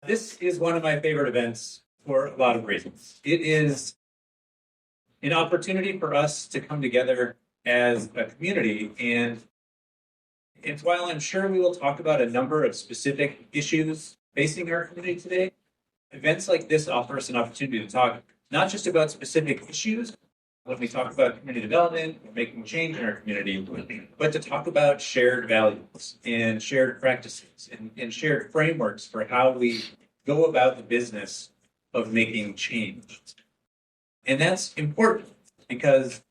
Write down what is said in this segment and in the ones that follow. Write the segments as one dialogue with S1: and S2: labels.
S1: This is one of my favorite events for a lot of reasons. It is an opportunity for us to come together as a community. And while I'm sure we will talk about a number of specific issues facing our community today, events like this offer us an opportunity to talk not just about specific issues when we talk about community development or making change in our community, but to talk about shared values and shared practices and shared frameworks for how we go about the business of making change. And that's important because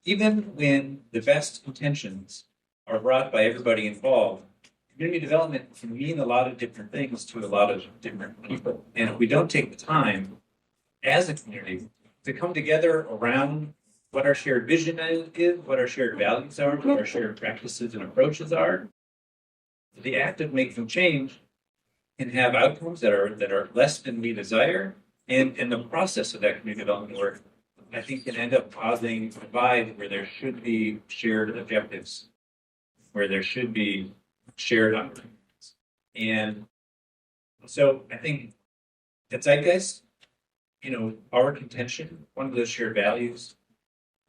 S1: even when the best intentions are brought by everybody involved, community development can mean a lot of different things to a lot of different people. And if we don't take the time as a community to come together around what our shared vision is, what our shared values are, what our shared practices and approaches are, the act of making change can have outcomes that are less than we desire. And in the process of that community development work, I think can end up causing a divide where there should be shared objectives, where there should be shared opportunities. And so I think at Zeitgeist, our contention, one of those shared values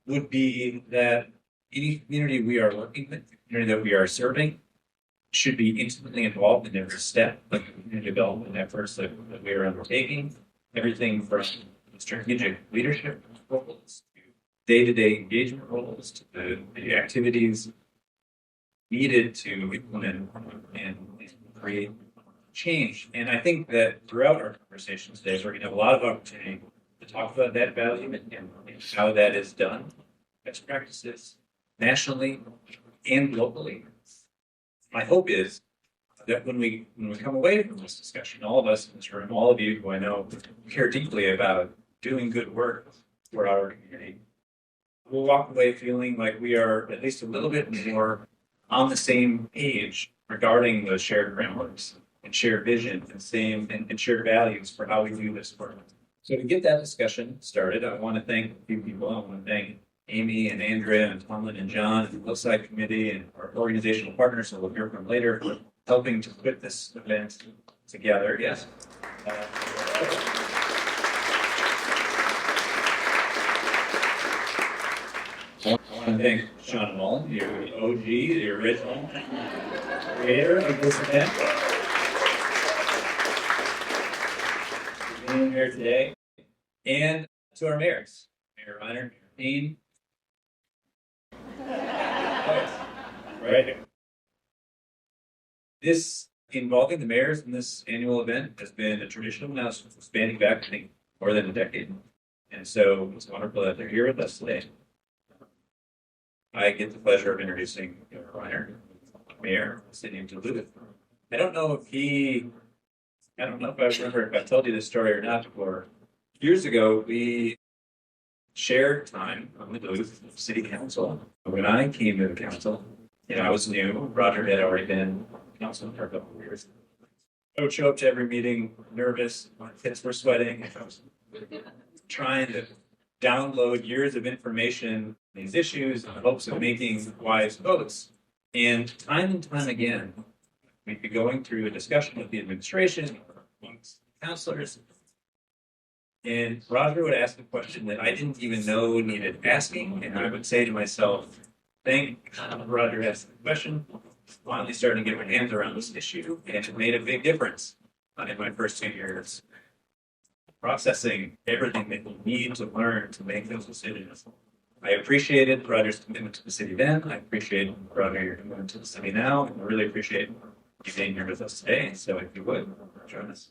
S1: would be that any community we are working with, the community that we are serving, should be intimately involved in every step of the community development efforts that we are undertaking. Everything from strategic leadership roles to day-to-day engagement roles to the activities needed to implement and create change. And I think that throughout our conversation today, we're going to have a lot of opportunity to talk about that value and how that is done, best practices nationally and locally. My hope is that when we come away from this discussion, all of us in this room, all of you who I know care deeply about doing good work for our community, we'll walk away feeling like we are at least a little bit more on the same page regarding those shared frameworks and shared vision and shared values for how we do this work. So to get that discussion started, I want to thank a few people. I want to thank Amy and Andrea and Tomlin and John and the Hillside Committee and our organizational partners that we'll hear from later for helping to put this event together. Yes. I want to thank Sean Mullen, the OG, the original creator of this event, for being here today, and to our mayors, Mayor Reiner, Mayor Payne. Right here. This involving the mayors in this annual event has been a tradition now spanning back, I think, more than a decade. And so it's wonderful that they're here with us today. I get the pleasure of introducing Mayor Reiner, Mayor of the City of Duluth. I don't know if I remember if I told you this story or not before. Years ago, we shared time on the Duluth City Council. When I came to the council, I was new. Roger had already been council for a couple of years. I would show up to every meeting nervous. My kids were sweating. I was trying to download years of information, these issues, in the hopes of making wise votes. And time again, we'd be going through a discussion with the administration, amongst counselors, and Roger would ask a question that I didn't even know needed asking, and I would say to myself, thank Roger asked the question. Finally starting to get my hands around this issue, and it made a big difference in my first 2 years. Processing everything that we need to learn to make those decisions. I appreciated Roger's commitment to the city then. I appreciate Roger your commitment to the city now, and I really appreciate you being here with us today. So if you would, join us.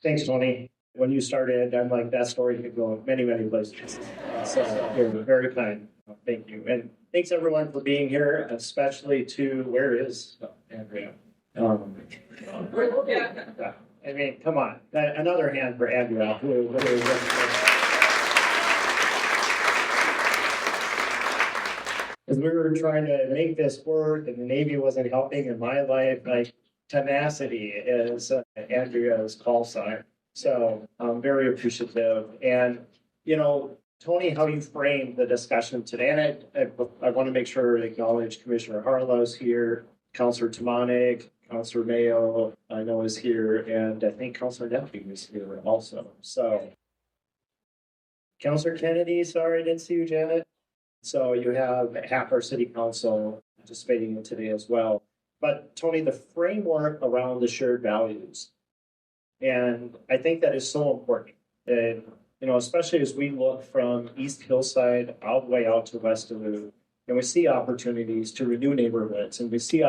S2: Thanks, Tony. When you started, I'm like, that story could go many, many places. So you're very kind. Thank you. And thanks everyone for being here, especially to, where is Andrea? I mean, come on. Another hand for Andrea, who as we were trying to make this work and the Navy wasn't helping in my life, like tenacity is Andrea's call sign. So I'm very appreciative. And, Tony, how you framed the discussion today, and I want to make sure to acknowledge Commissioner Harlow's here, Councilor Tamanik, Councilor Mayo, I know is here, and I think Councilor Deputy is here also. So, Councilor Kennedy, sorry, I didn't see you, Janet. So you have half our city council participating in today as well. But Tony, the framework around the shared values, and I think that is so important. And, especially as we look from East Hillside all the way out to West Duluth, and we see opportunities to renew neighborhoods, and we see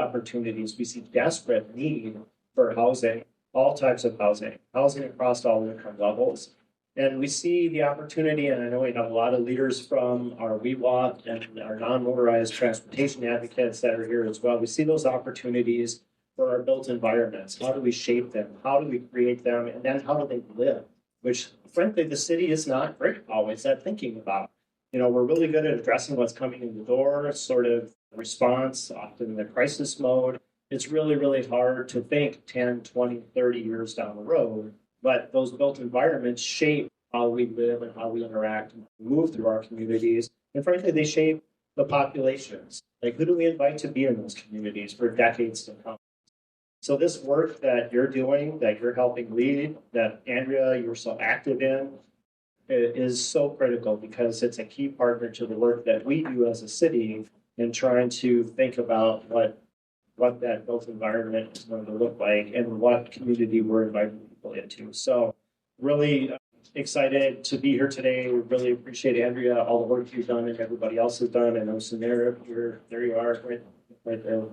S2: desperate need for housing, all types of housing across all income levels. And we see the opportunity, and I know we have a lot of leaders from our WeWalk and our non-motorized transportation advocates that are here as well. We see those opportunities for our built environments. How do we shape them? How do we create them? And then how do they live? Which, frankly, the city is not great always at thinking about. We're really good at addressing what's coming in the door, sort of response, often in the crisis mode. It's really, really hard to think 10, 20, 30 years down the road. But those built environments shape how we live and how we interact and move through our communities. And frankly, they shape the populations. Like, who do we invite to be in those communities for decades to come? So this work that you're doing, that you're helping lead, that Andrea, you're so active in, is so critical because it's a key partner to the work that we do as a city in trying to think about what that built environment is going to look like and what community we're inviting people into. So really excited to be here today. We really appreciate Andrea, all the work you've done and everybody else has done. I know Samara, there you are, right there.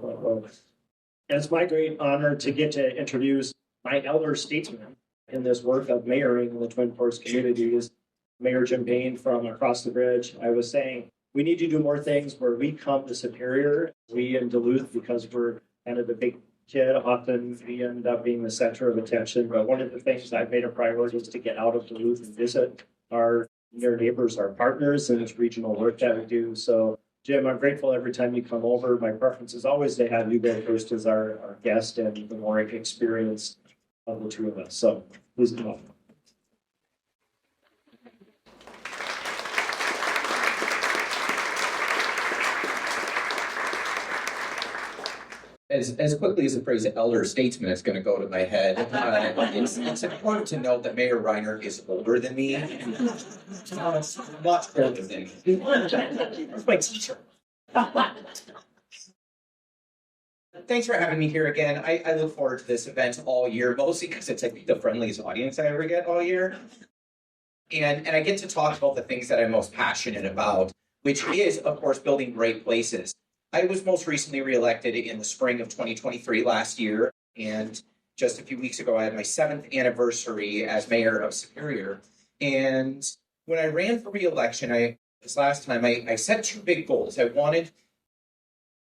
S2: And it's my great honor to get to introduce my elder statesman in this work of mayoring in the Twin Forks communities, Mayor Jim Payne from across the bridge. I was saying, we need to do more things where we come to Superior. We in Duluth, because we're kind of the big kid, often we end up being the center of attention. But one of the things I've made a priority is to get out of Duluth and visit our near neighbors, our partners in this regional work that we do. So Jim, I'm grateful every time you come over. My preference is always to have you go first as our guest and the more experienced of the two of us. So please come on.
S3: As quickly as the phrase elder statesman is going to go to my head, it's important to note that Mayor Reiner is older than me. Much older than me. He's my teacher. Thanks for having me here again. I look forward to this event all year, mostly because it's like the friendliest audience I ever get all year. And I get to talk about the things that I'm most passionate about, which is, of course, building great places. I was most recently reelected in the spring of 2023 last year, and just a few weeks ago, I had my 7th anniversary as mayor of Superior. And when I ran for reelection, this last time, I set 2 big goals. I wanted,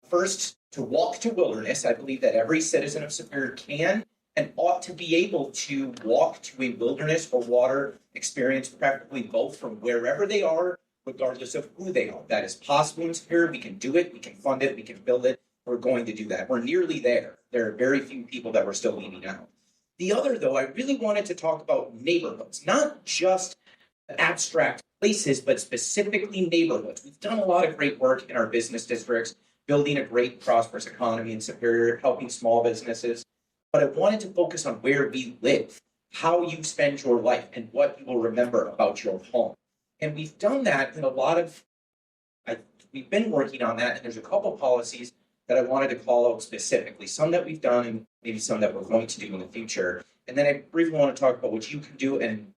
S3: first, to walk to wilderness. I believe that every citizen of Superior can and ought to be able to walk to a wilderness or water experience, preferably both from wherever they are, regardless of who they are. That is possible in Superior. We can do it. We can fund it. We can build it. We're going to do that. We're nearly there. There are very few people that we're still leaving out. The other, though, I really wanted to talk about neighborhoods, not just abstract places, but specifically neighborhoods. We've done a lot of great work in our business districts, building a great, prosperous economy in Superior, helping small businesses. But I wanted to focus on where we live, how you spend your life, and what you will remember about your home. And we've done that in a lot of, we've been working on that, and there's a couple policies that I wanted to call out specifically, some that we've done and maybe some that we're going to do in the future. And then I briefly want to talk about what you can do and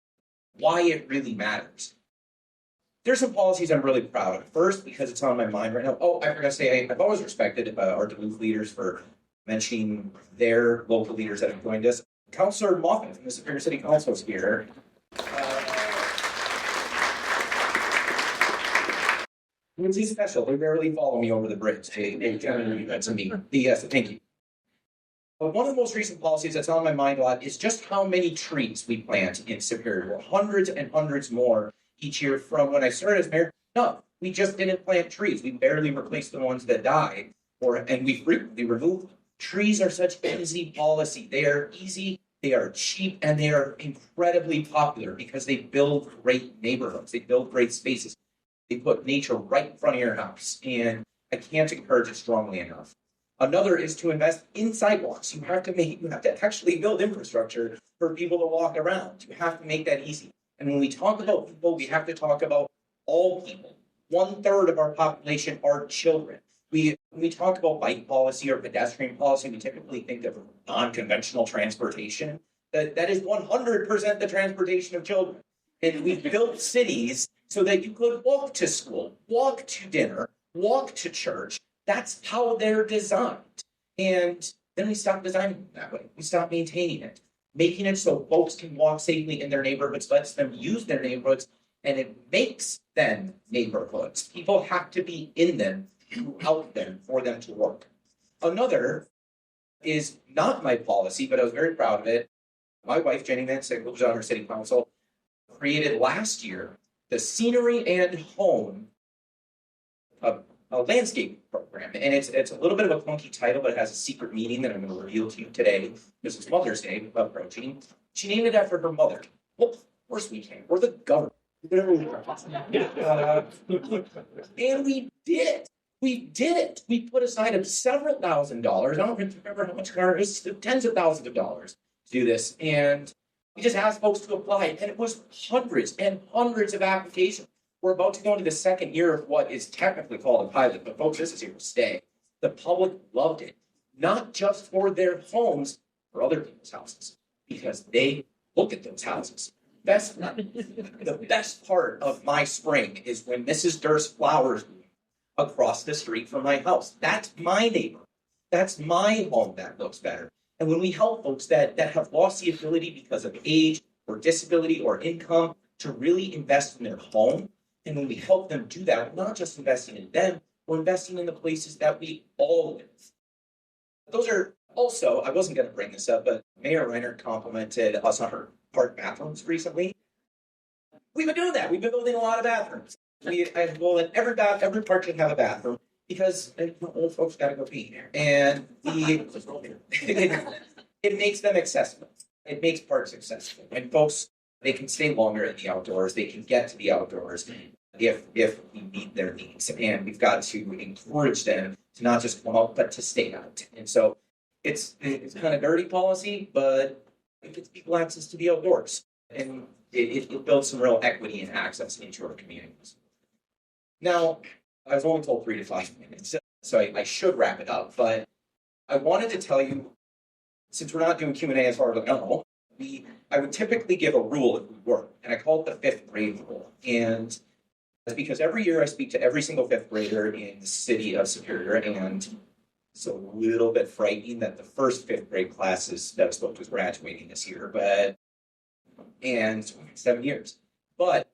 S3: why it really matters. There's some policies I'm really proud of. First, because it's on my mind right now. Oh, I forgot to say, I've always respected our Duluth leaders for mentioning their local leaders that have joined us. Councilor Moffat from the Superior City Council is here. Lindsay Special, they rarely follow me over the bridge. They generally, that's a me. Yes, thank you. But one of the most recent policies that's on my mind a lot is just how many trees we plant in Superior. Hundreds and hundreds more each year from when I started as mayor. No, we just didn't plant trees. We barely replaced the ones that died, and we frequently removed them. Trees are such easy policy. They are easy They are cheap and they are incredibly popular because they build great neighborhoods. They build great spaces. They put nature right in front of your house. And I can't encourage it strongly enough. Another is to invest in sidewalks. You have to actually build infrastructure for people to walk around. You have to make that easy. And when we talk about people, we have to talk about all people. 1/3 of our population are children. When we talk about bike policy or pedestrian policy, we typically think of non-conventional transportation. That is 100% the transportation of children. And we built cities so that you could walk to school, walk to dinner, walk to church. That's how they're designed. And then we stopped designing them that way. We stopped maintaining it, making it so folks can walk safely in their neighborhoods, lets them use their neighborhoods, and it makes them neighborhoods. People have to be in them, out them, for them to work. Another is not my policy, but I was very proud of it. My wife, Jenny Van Sick, who's on our city council, created last year the Scenery and Home, a landscape program. And it's a little bit of a clunky title, but it has a secret meaning that I'm going to reveal to you today. This is Mother's Day approaching. She named it after her mother. Well, of course we can. We're the government. And we did it. We did it. We put aside several $1,000s. I don't remember how much it was, tens of thousands of dollars to do this. And we just asked folks to apply. And it was hundreds and hundreds of applications. We're about to go into the second year of what is technically called a pilot, but folks, this is here to stay. The public loved it, not just for their homes, for other people's houses, because they look at those houses. The best part of my spring is when Mrs. Durst's flowers bloom across the street from my house. That's my neighbor. That's my home that looks better. And when we help folks that have lost the ability because of age or disability or income to really invest in their home, and when we help them do that, we're not just investing in them, we're investing in the places that we all live. Those are also, I wasn't going to bring this up, but Mayor Reiner complimented us on her park bathrooms recently. We've been doing that. We've been building a lot of bathrooms. Every park should have a bathroom because old folks got to go pee. And it makes them accessible. It makes parks accessible. And folks, they can stay longer in the outdoors. They can get to the outdoors if we meet their needs. And we've got to encourage them to not just come out, but to stay out. And so it's kind of dirty policy, but it gives people access to the outdoors. And it builds some real equity and access into our communities. Now, I was only told 3 to 5 minutes, so I should wrap it up. But I wanted to tell you, since we're not doing Q&A as far as I know, I would typically give a rule if we were, and I call it the 5th grade rule. And that's because every year I speak to every single 5th grader in the city of Superior, and it's a little bit frightening that the first 5th grade classes that I spoke to is graduating this year, and 7 years. But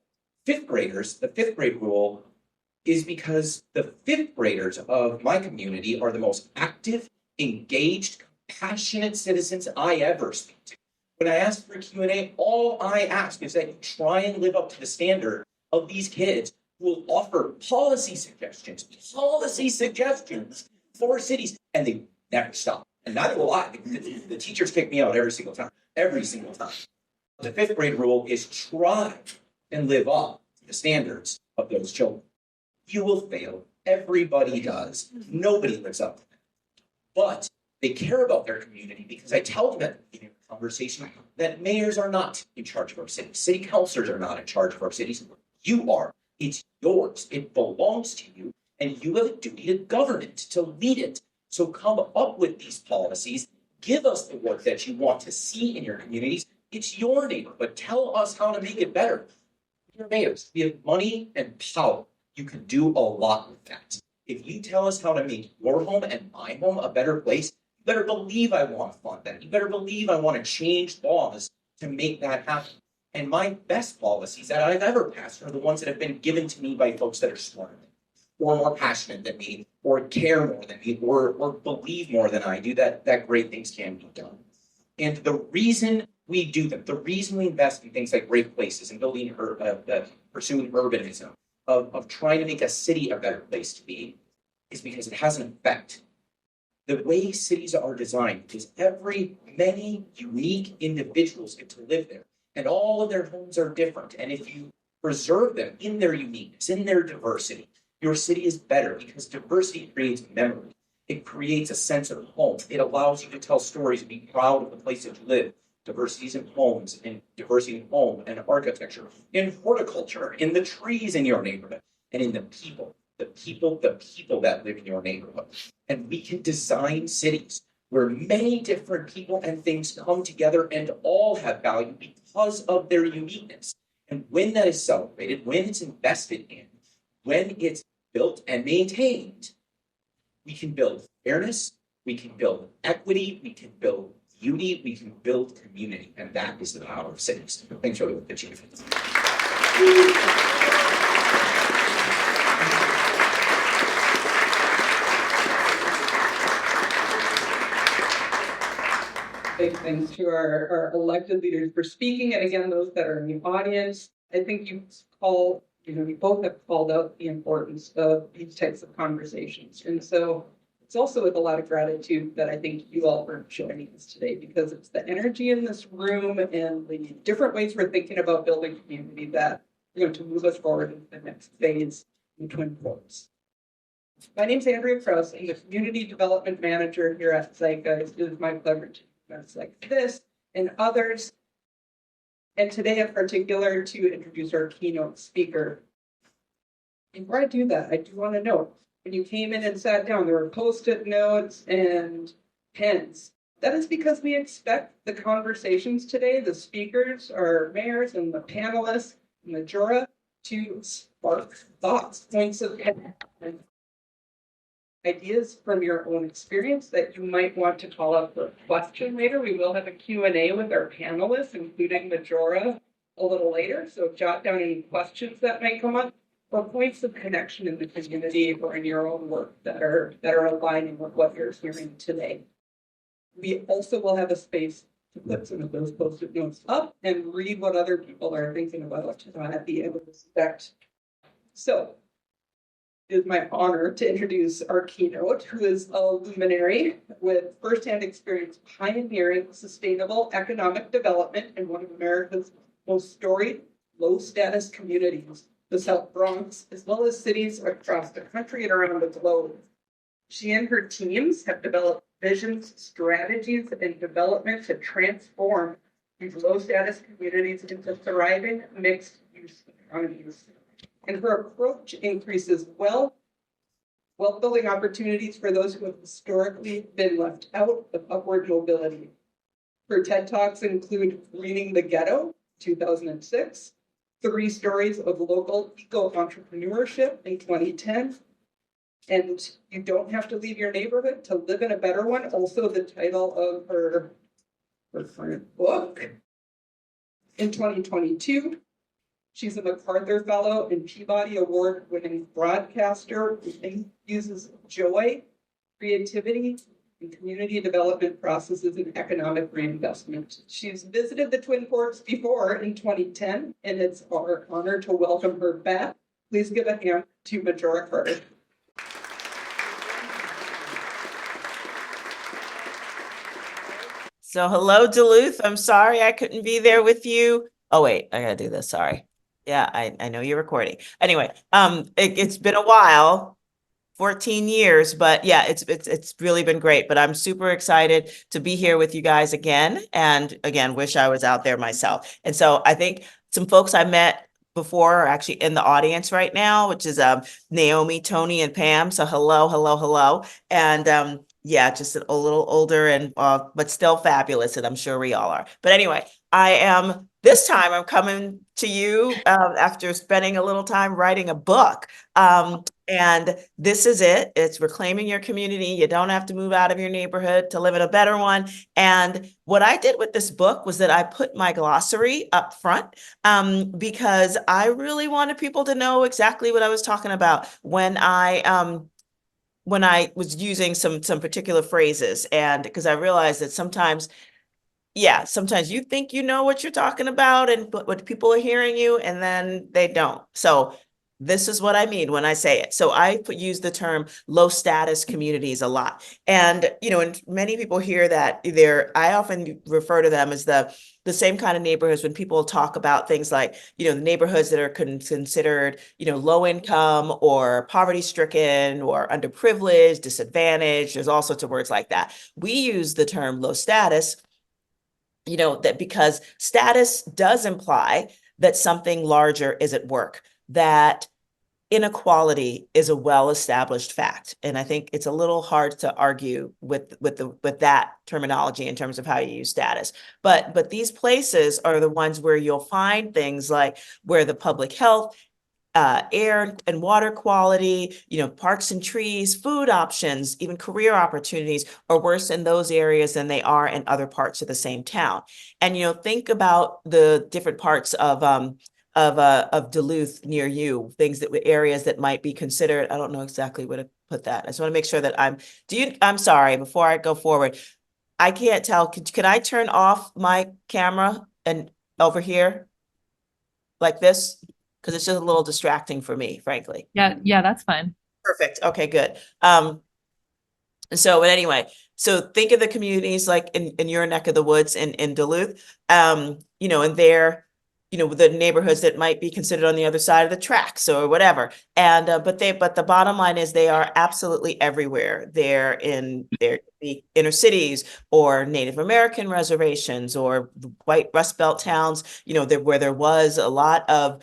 S3: 5th graders, the 5th grade rule is because the 5th graders of my community are the most active, engaged, passionate citizens I ever speak to. When I ask for Q&A, all I ask is that you try and live up to the standard of these kids who will offer policy suggestions for cities, and they never stop. And neither will I. The teachers kick me out every single time. The 5th grade rule is try and live up to the standards of those children. You will fail. Everybody does. Nobody lives up to that. But they care about their community because I tell them at the beginning of the conversation that mayors are not in charge of our cities. City councilors are not in charge of our cities. You are. It's yours. It belongs to you. And you have a duty to govern it, to lead it. So come up with these policies. Give us the work that you want to see in your communities. It's your neighborhood. Tell us how to make it better. You're mayors. We have money and power. You can do a lot with that. If you tell us how to make your home and my home a better place, you better believe I want to fund that. You better believe I want to change laws to make that happen. And my best policies that I've ever passed are the ones that have been given to me by folks that are smarter than me, or more passionate than me, or care more than me, or believe more than I do, that great things can be done. And the reason we do them, the reason we invest in things like great places and building, pursuing urbanism, of trying to make a city a better place to be, is because it has an effect. The way cities are designed is many unique individuals get to live there, and all of their homes are different. And if you preserve them in their uniqueness, in their diversity, your city is better because diversity creates memory. It creates a sense of home. It allows you to tell stories and be proud of the place that you live. Diversities in homes, and diversity in home and architecture, in horticulture, in the trees in your neighborhood, and in the people that live in your neighborhood. And we can design cities where many different people and things come together and all have value because of their uniqueness. And when that is celebrated, when it's invested in, when it's built and maintained, we can build fairness, we can build equity, we can build beauty, we can build community, and that is the power of cities. Thanks for the chief.
S4: Big thanks to our elected leaders for speaking, and again, those that are in the audience. I think you both have called out the importance of these types of conversations. And so it's also with a lot of gratitude that I think you all are joining us today, because it's the energy in this room and the different ways we're thinking about building community that are going to move us forward into the next phase in Twin Ports. My name is Andrea Krause. I'm the Community Development Manager here at Zeitgeist. It is my pleasure to events like this and others. And today in particular to introduce our keynote speaker. Before I do that, I do want to note, when you came in and sat down, there were Post-it notes and pens. That is because we expect the conversations today, the speakers, our mayors and the panelists, and the jura, to spark thoughts, points of connection, ideas from your own experience that you might want to call up for a question later. We will have a Q&A with our panelists, including the jura, a little later. So jot down any questions that might come up, or points of connection in the community or in your own work that are aligning with what you're hearing today. We also will have a space to put some of those Post-it notes up and read what other people are thinking about at the end of this event. So it is my honor to introduce our keynote, who is a luminary with firsthand experience pioneering sustainable economic development in one of America's most storied, low-status communities, the South Bronx, as well as cities across the country and around the globe. She and her teams have developed visions, strategies, and development to transform these low-status communities into thriving mixed-use economies. And her approach increases wealth-building opportunities for those who have historically been left out of upward mobility. Her TED Talks include Greening the Ghetto, 2006, 3 Stories of Local Eco-Entrepreneurship in 2010, and You Don't Have to Leave Your Neighborhood to Live in a Better One, also the title of her current book. In 2022, she's a MacArthur Fellow and Peabody Award-winning broadcaster who uses joy, creativity, and community development processes in economic reinvestment. She's visited the Twin Ports before in 2010, and it's our honor to welcome her back. Please give a hand to Majora Carter.
S5: So hello, Duluth. I'm sorry I couldn't be there with you. Oh, wait, I gotta do this. Sorry. Yeah, I know you're recording. Anyway, it's been a while, 14 years, but yeah, it's really been great. But I'm super excited to be here with you guys again. And again, wish I was out there myself. And so I think some folks I met before are actually in the audience right now, which is Naomi, Tony, and Pam. So hello. And yeah, just a little older and but still fabulous, and I'm sure we all are. But anyway, this time I'm coming to you after spending a little time writing a book. And this is it. It's reclaiming your community. You don't have to move out of your neighborhood to live in a better one. And what I did with this book was that I put my glossary up front because I really wanted people to know exactly what I was talking about when I was using some particular phrases, and because I realized that sometimes you think you know what you're talking about and what people are hearing you, and then they don't. So This is what I mean when I say it. So I use the term low status communities a lot. And, and many people hear that I often refer to them as the same kind of neighborhoods when people talk about things like, the neighborhoods that are considered, low income or poverty stricken or underprivileged, disadvantaged. There's all sorts of words like that. We use the term low status, that because status does imply that something larger is at work, that inequality is a well-established fact. And I think it's a little hard to argue with that terminology in terms of how you use status. But these places are the ones where you'll find things like where the public health, air and water quality, parks and trees, food options, even career opportunities are worse in those areas than they are in other parts of the same town. And, think about the different parts of Duluth near you, areas that might be considered, I don't know exactly where to put that. I just want to make sure that I'm sorry, before I go forward, I can't tell, can I turn off my camera and over here like this? Because it's just a little distracting for me, frankly.
S6: Yeah, that's fine.
S5: Perfect. Okay, good. So, but anyway, so think of the communities like in your neck of the woods in Duluth, and they're, the neighborhoods that might be considered on the other side of the tracks or whatever. And, but the bottom line is they are absolutely everywhere. They're in the inner cities or Native American reservations or white Rust Belt towns, where there was a lot of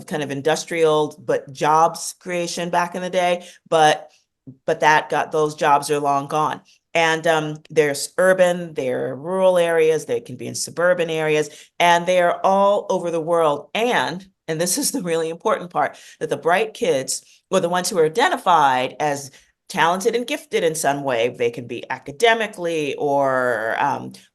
S5: kind of industrial, but jobs creation back in the day, but those jobs are long gone. And there's urban, there are rural areas, they can be in suburban areas, and they are all over the world. And this is the really important part, that the bright kids, or the ones who are identified as talented and gifted in some way, they can be academically or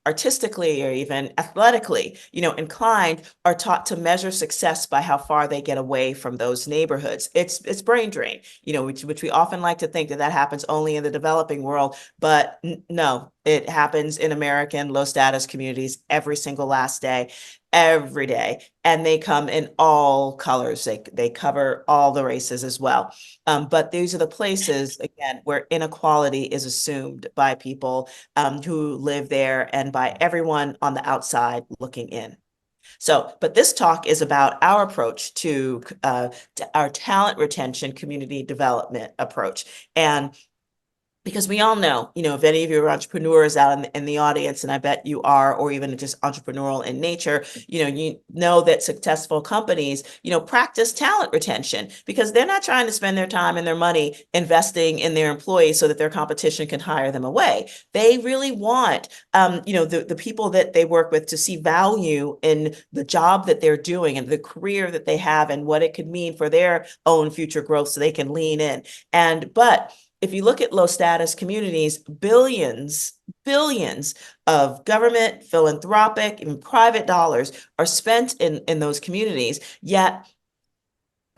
S5: artistically or even athletically, inclined, are taught to measure success by how far they get away from those neighborhoods. It's brain drain, which we often like to think that happens only in the developing world, but no, it happens in American low status communities every single last day, every day. And they come in all colors. They cover all the races as well. But these are the places, again, where inequality is assumed by people who live there and by everyone on the outside looking in. So, but this talk is about our approach to our talent retention, community development approach. And because we all know, if any of you are entrepreneurs out in the audience, and I bet you are, or even just entrepreneurial in nature, you know that successful companies, practice talent retention because they're not trying to spend their time and their money investing in their employees so that their competition can hire them away. They really want, the people that they work with to see value in the job that they're doing and the career that they have and what it could mean for their own future growth so they can lean in. But if you look at low status communities, billions of government, philanthropic, and private dollars are spent in those communities, yet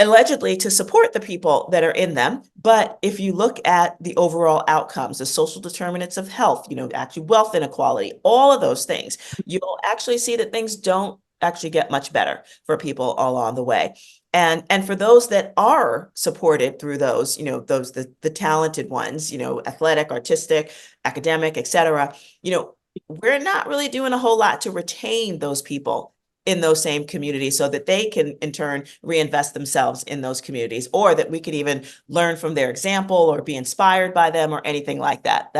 S5: allegedly to support the people that are in them. But if you look at the overall outcomes, the social determinants of health, actually wealth inequality, all of those things, you'll actually see that things don't actually get much better for people along the way. And for those that are supported through those, the talented ones, athletic, artistic, academic, et cetera, we're not really doing a whole lot to retain those people in those same communities so that they can in turn reinvest themselves in those communities, or that we could even learn from their example or be inspired by them or anything like that.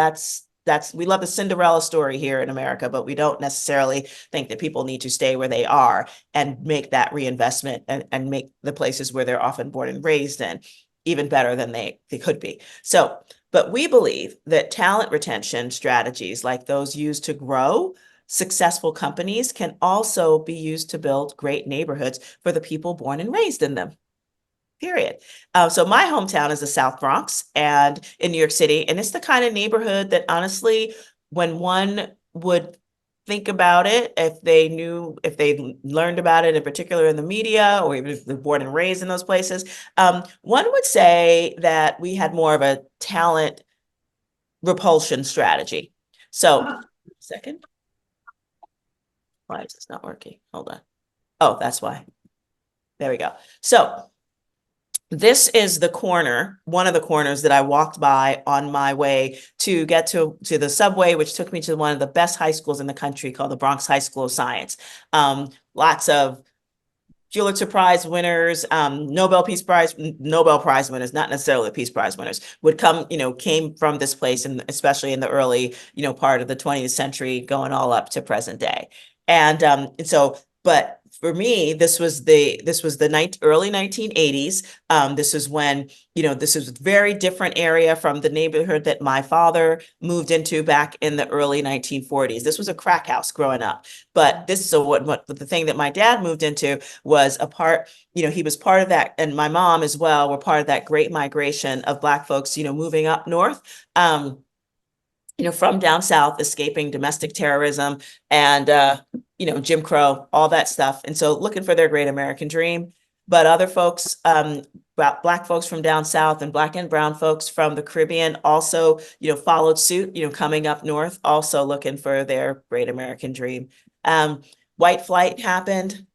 S5: We love the Cinderella story here in America, but we don't necessarily think that people need to stay where they are and make that reinvestment and make the places where they're often born and raised in even better than they could be. So, but we believe that talent retention strategies like those used to grow successful companies can also be used to build great neighborhoods for the people born and raised in them. Period. So my hometown is the South Bronx and in New York City. And it's the kind of neighborhood that honestly, when one would think about it, if they learned about it in particular in the media, or even if they're born and raised in those places, one would say that we had more of a talent repulsion strategy. So, second. Why is this not working? Hold on. Oh, that's why. There we go. So, This is the corner, one of the corners that I walked by on my way to get to the subway, which took me to one of the best high schools in the country called the Bronx High School of Science. Lots of Pulitzer Prize winners, Nobel Prize winners, not necessarily Peace Prize winners, would come, came from this place, and especially in the early, part of the 20th century, going all up to present day. And so, but for me, this was the early 1980s. This is when, this is a very different area from the neighborhood that my father moved into back in the early 1940s. This was a crack house growing up. But this is what the thing that my dad moved into was a part, he was part of that, and my mom as well were part of that great migration of Black folks, moving up north. From down south, escaping domestic terrorism and, Jim Crow, all that stuff. And so looking for their great American dream. But other folks, Black folks from down south and Black and brown folks from the Caribbean also, followed suit, coming up north, also looking for their great American dream. White flight happened,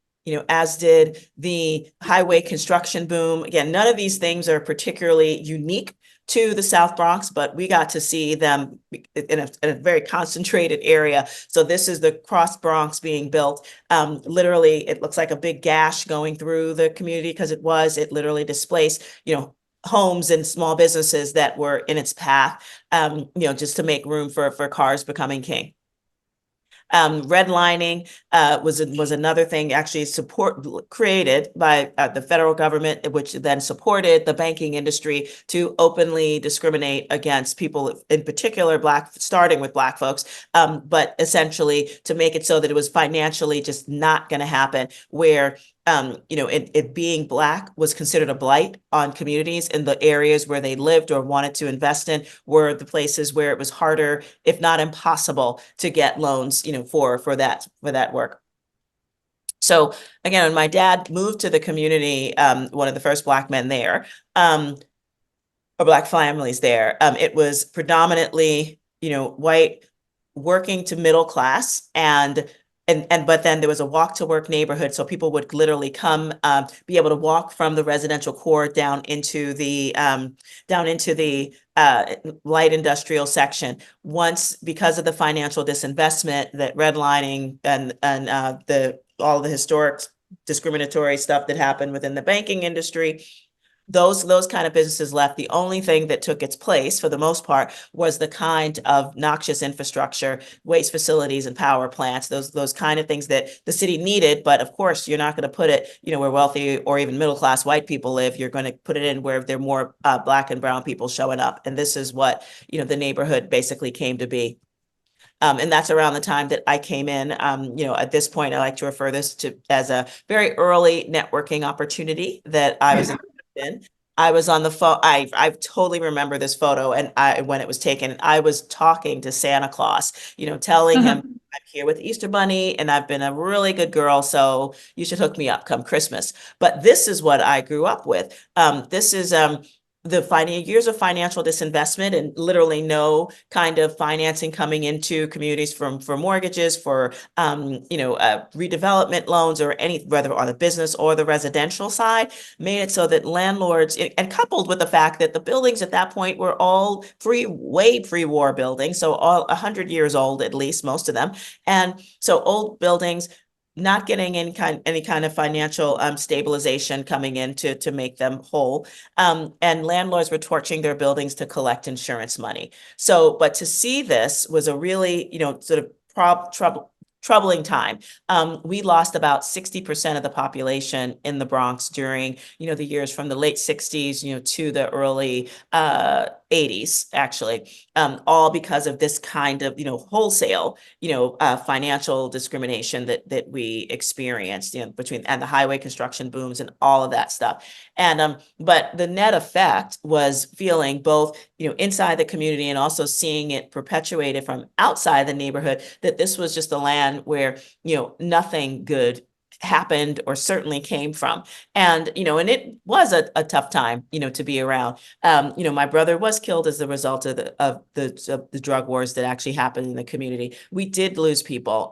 S5: as did the highway construction boom. Again, none of these things are particularly unique to the South Bronx, but we got to see them in a very concentrated area. So this is the Cross Bronx being built. Literally, it looks like a big gash going through the community because it literally displaced, homes and small businesses that were in its path, just to make room for cars becoming king. Redlining was another thing actually created by the federal government, which then supported the banking industry to openly discriminate against people, in particular starting with Black folks, but essentially to make it so that it was financially just not going to happen, where it being Black was considered a blight on communities, and the areas where they lived or wanted to invest in were the places where it was harder, if not impossible, to get loans, for that work. So again, when my dad moved to the community, one of the first Black men there, or Black families there, it was predominantly, white, working to middle class, but then there was a walk to work neighborhood. So people would literally come, be able to walk from the residential core down into the light industrial section. Once, because of the financial disinvestment, that redlining and all the historic discriminatory stuff that happened within the banking industry, those kind of businesses left. The only thing that took its place, for the most part, was the kind of noxious infrastructure, waste facilities and power plants, those kind of things that the city needed. But of course, you're not going to put it, where wealthy or even middle class white people live. You're going to put it in where there are more Black and brown people showing up. And this is what, the neighborhood basically came to be. And that's around the time that I came in. At this point, I like to refer this to as a very early networking opportunity that I was in. I was on the phone. I totally remember this photo, and when it was taken, I was talking to Santa Claus, telling him, I'm here with Easter Bunny, and I've been a really good girl, so you should hook me up come Christmas. But this is what I grew up with. This is the years of financial disinvestment, and literally no kind of financing coming into communities for mortgages, for redevelopment loans, or whether on the business or the residential side, made it so that landlords, and coupled with the fact that the buildings at that point were all way pre-war buildings, so all 100 years old, at least most of them, and so old buildings, not getting any kind of financial stabilization coming in to make them whole. And landlords were torching their buildings to collect insurance money. So, but to see this was a really, sort of troubling time. We lost about 60% of the population in the Bronx during, the years from the late 60s, to the early 80s, actually, all because of this kind of, wholesale, financial discrimination that we experienced, and the highway construction booms and all of that stuff. And but the net effect was feeling both, inside the community and also seeing it perpetuated from outside the neighborhood, that this was just a land where, nothing good happened or certainly came from. And, and it was a tough time, to be around. My brother was killed as a result of the drug wars that actually happened in the community. We did lose people.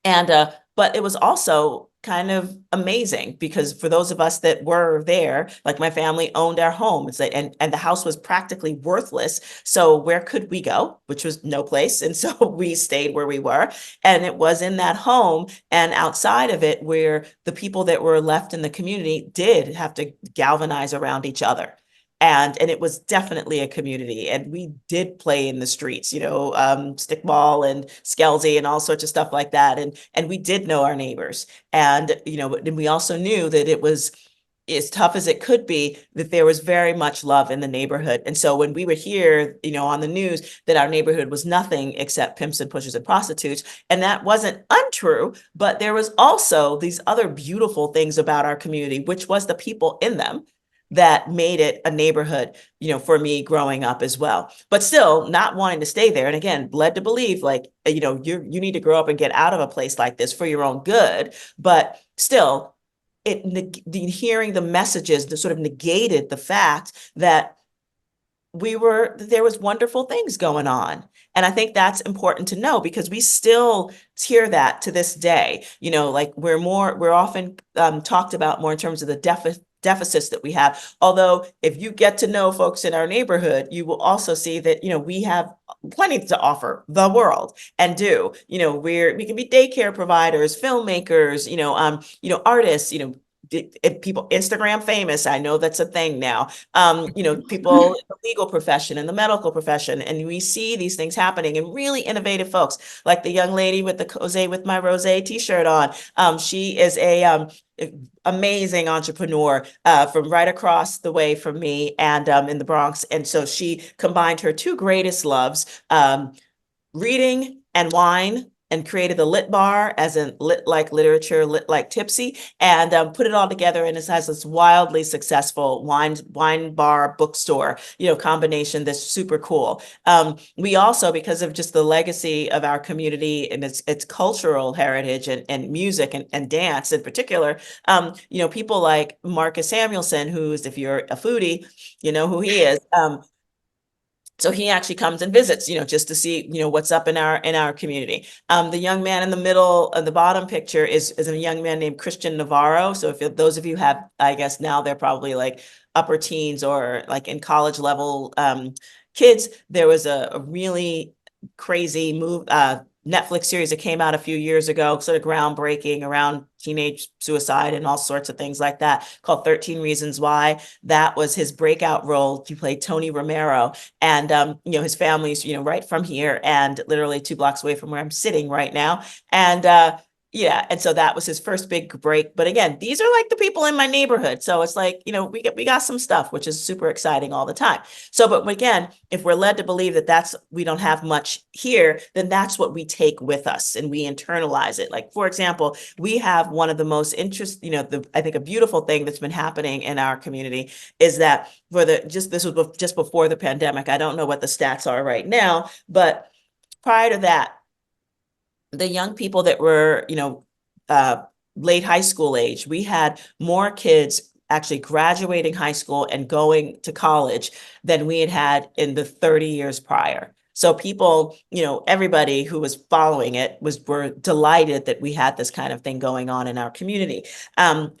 S5: But it was also kind of amazing, because for those of us that were there, like my family owned our home, and the house was practically worthless. So where could we go? Which was no place. And so we stayed where we were. And it was in that home and outside of it where the people that were left in the community did have to galvanize around each other. And it was definitely a community, and we did play in the streets, stickball and Skelsey and all sorts of stuff like that. And we did know our neighbors. And, and we also knew that it was as tough as it could be, that there was very much love in the neighborhood. And so when we would hear, on the news that our neighborhood was nothing except pimps and pushers and prostitutes, and that wasn't untrue, but there was also these other beautiful things about our community, which was the people in them that made it a neighborhood, for me growing up as well, but still not wanting to stay there. And again, led to believe you need to grow up and get out of a place like this for your own good. But still, hearing the messages that sort of negated the fact that there was wonderful things going on. And I think that's important to know, because we still hear that to this day. We're often talked about more in terms of the deficits that we have. Although if you get to know folks in our neighborhood, you will also see that, we have plenty to offer the world and do, we can be daycare providers, filmmakers, artists, people Instagram famous. I know that's a thing now. People in the legal profession and the medical profession. And we see these things happening, and really innovative folks like the young lady with the Jose with my rose t-shirt on. She is a amazing entrepreneur from right across the way from me, and in the Bronx. And so she combined her two greatest loves, reading and wine, and created the Lit Bar, as in lit like literature, lit like tipsy, and put it all together. And it has this wildly successful wine bar bookstore, combination that's super cool. We also, because of just the legacy of our community and its cultural heritage and music and dance in particular, people like Marcus Samuelson, who's, if you're a foodie, you know who he is. So he actually comes and visits, just to see, what's up in our community. The young man in the middle of the bottom picture is a young man named Christian Navarro. So if those of you have, I guess now they're probably like upper teens or like in college level kids, there was a really crazy Netflix series that came out a few years ago, sort of groundbreaking around teenage suicide and all sorts of things like that, called 13 Reasons Why. That was his breakout role. He played Tony Romero, and his family's right from here, and literally 2 blocks away from where I'm sitting right now. And and so that was his first big break. But again, these are like the people in my neighborhood. So it's like, we got some stuff, which is super exciting all the time. So, but again, if we're led to believe that we don't have much here, then that's what we take with us and we internalize it. Like, for example, we have one of the most I think a beautiful thing that's been happening in our community is that this was just before the pandemic. I don't know what the stats are right now, but prior to that, the young people that were, late high school age, we had more kids actually graduating high school and going to college than we had in the 30 years prior. So people, everybody who was following it were delighted that we had this kind of thing going on in our community.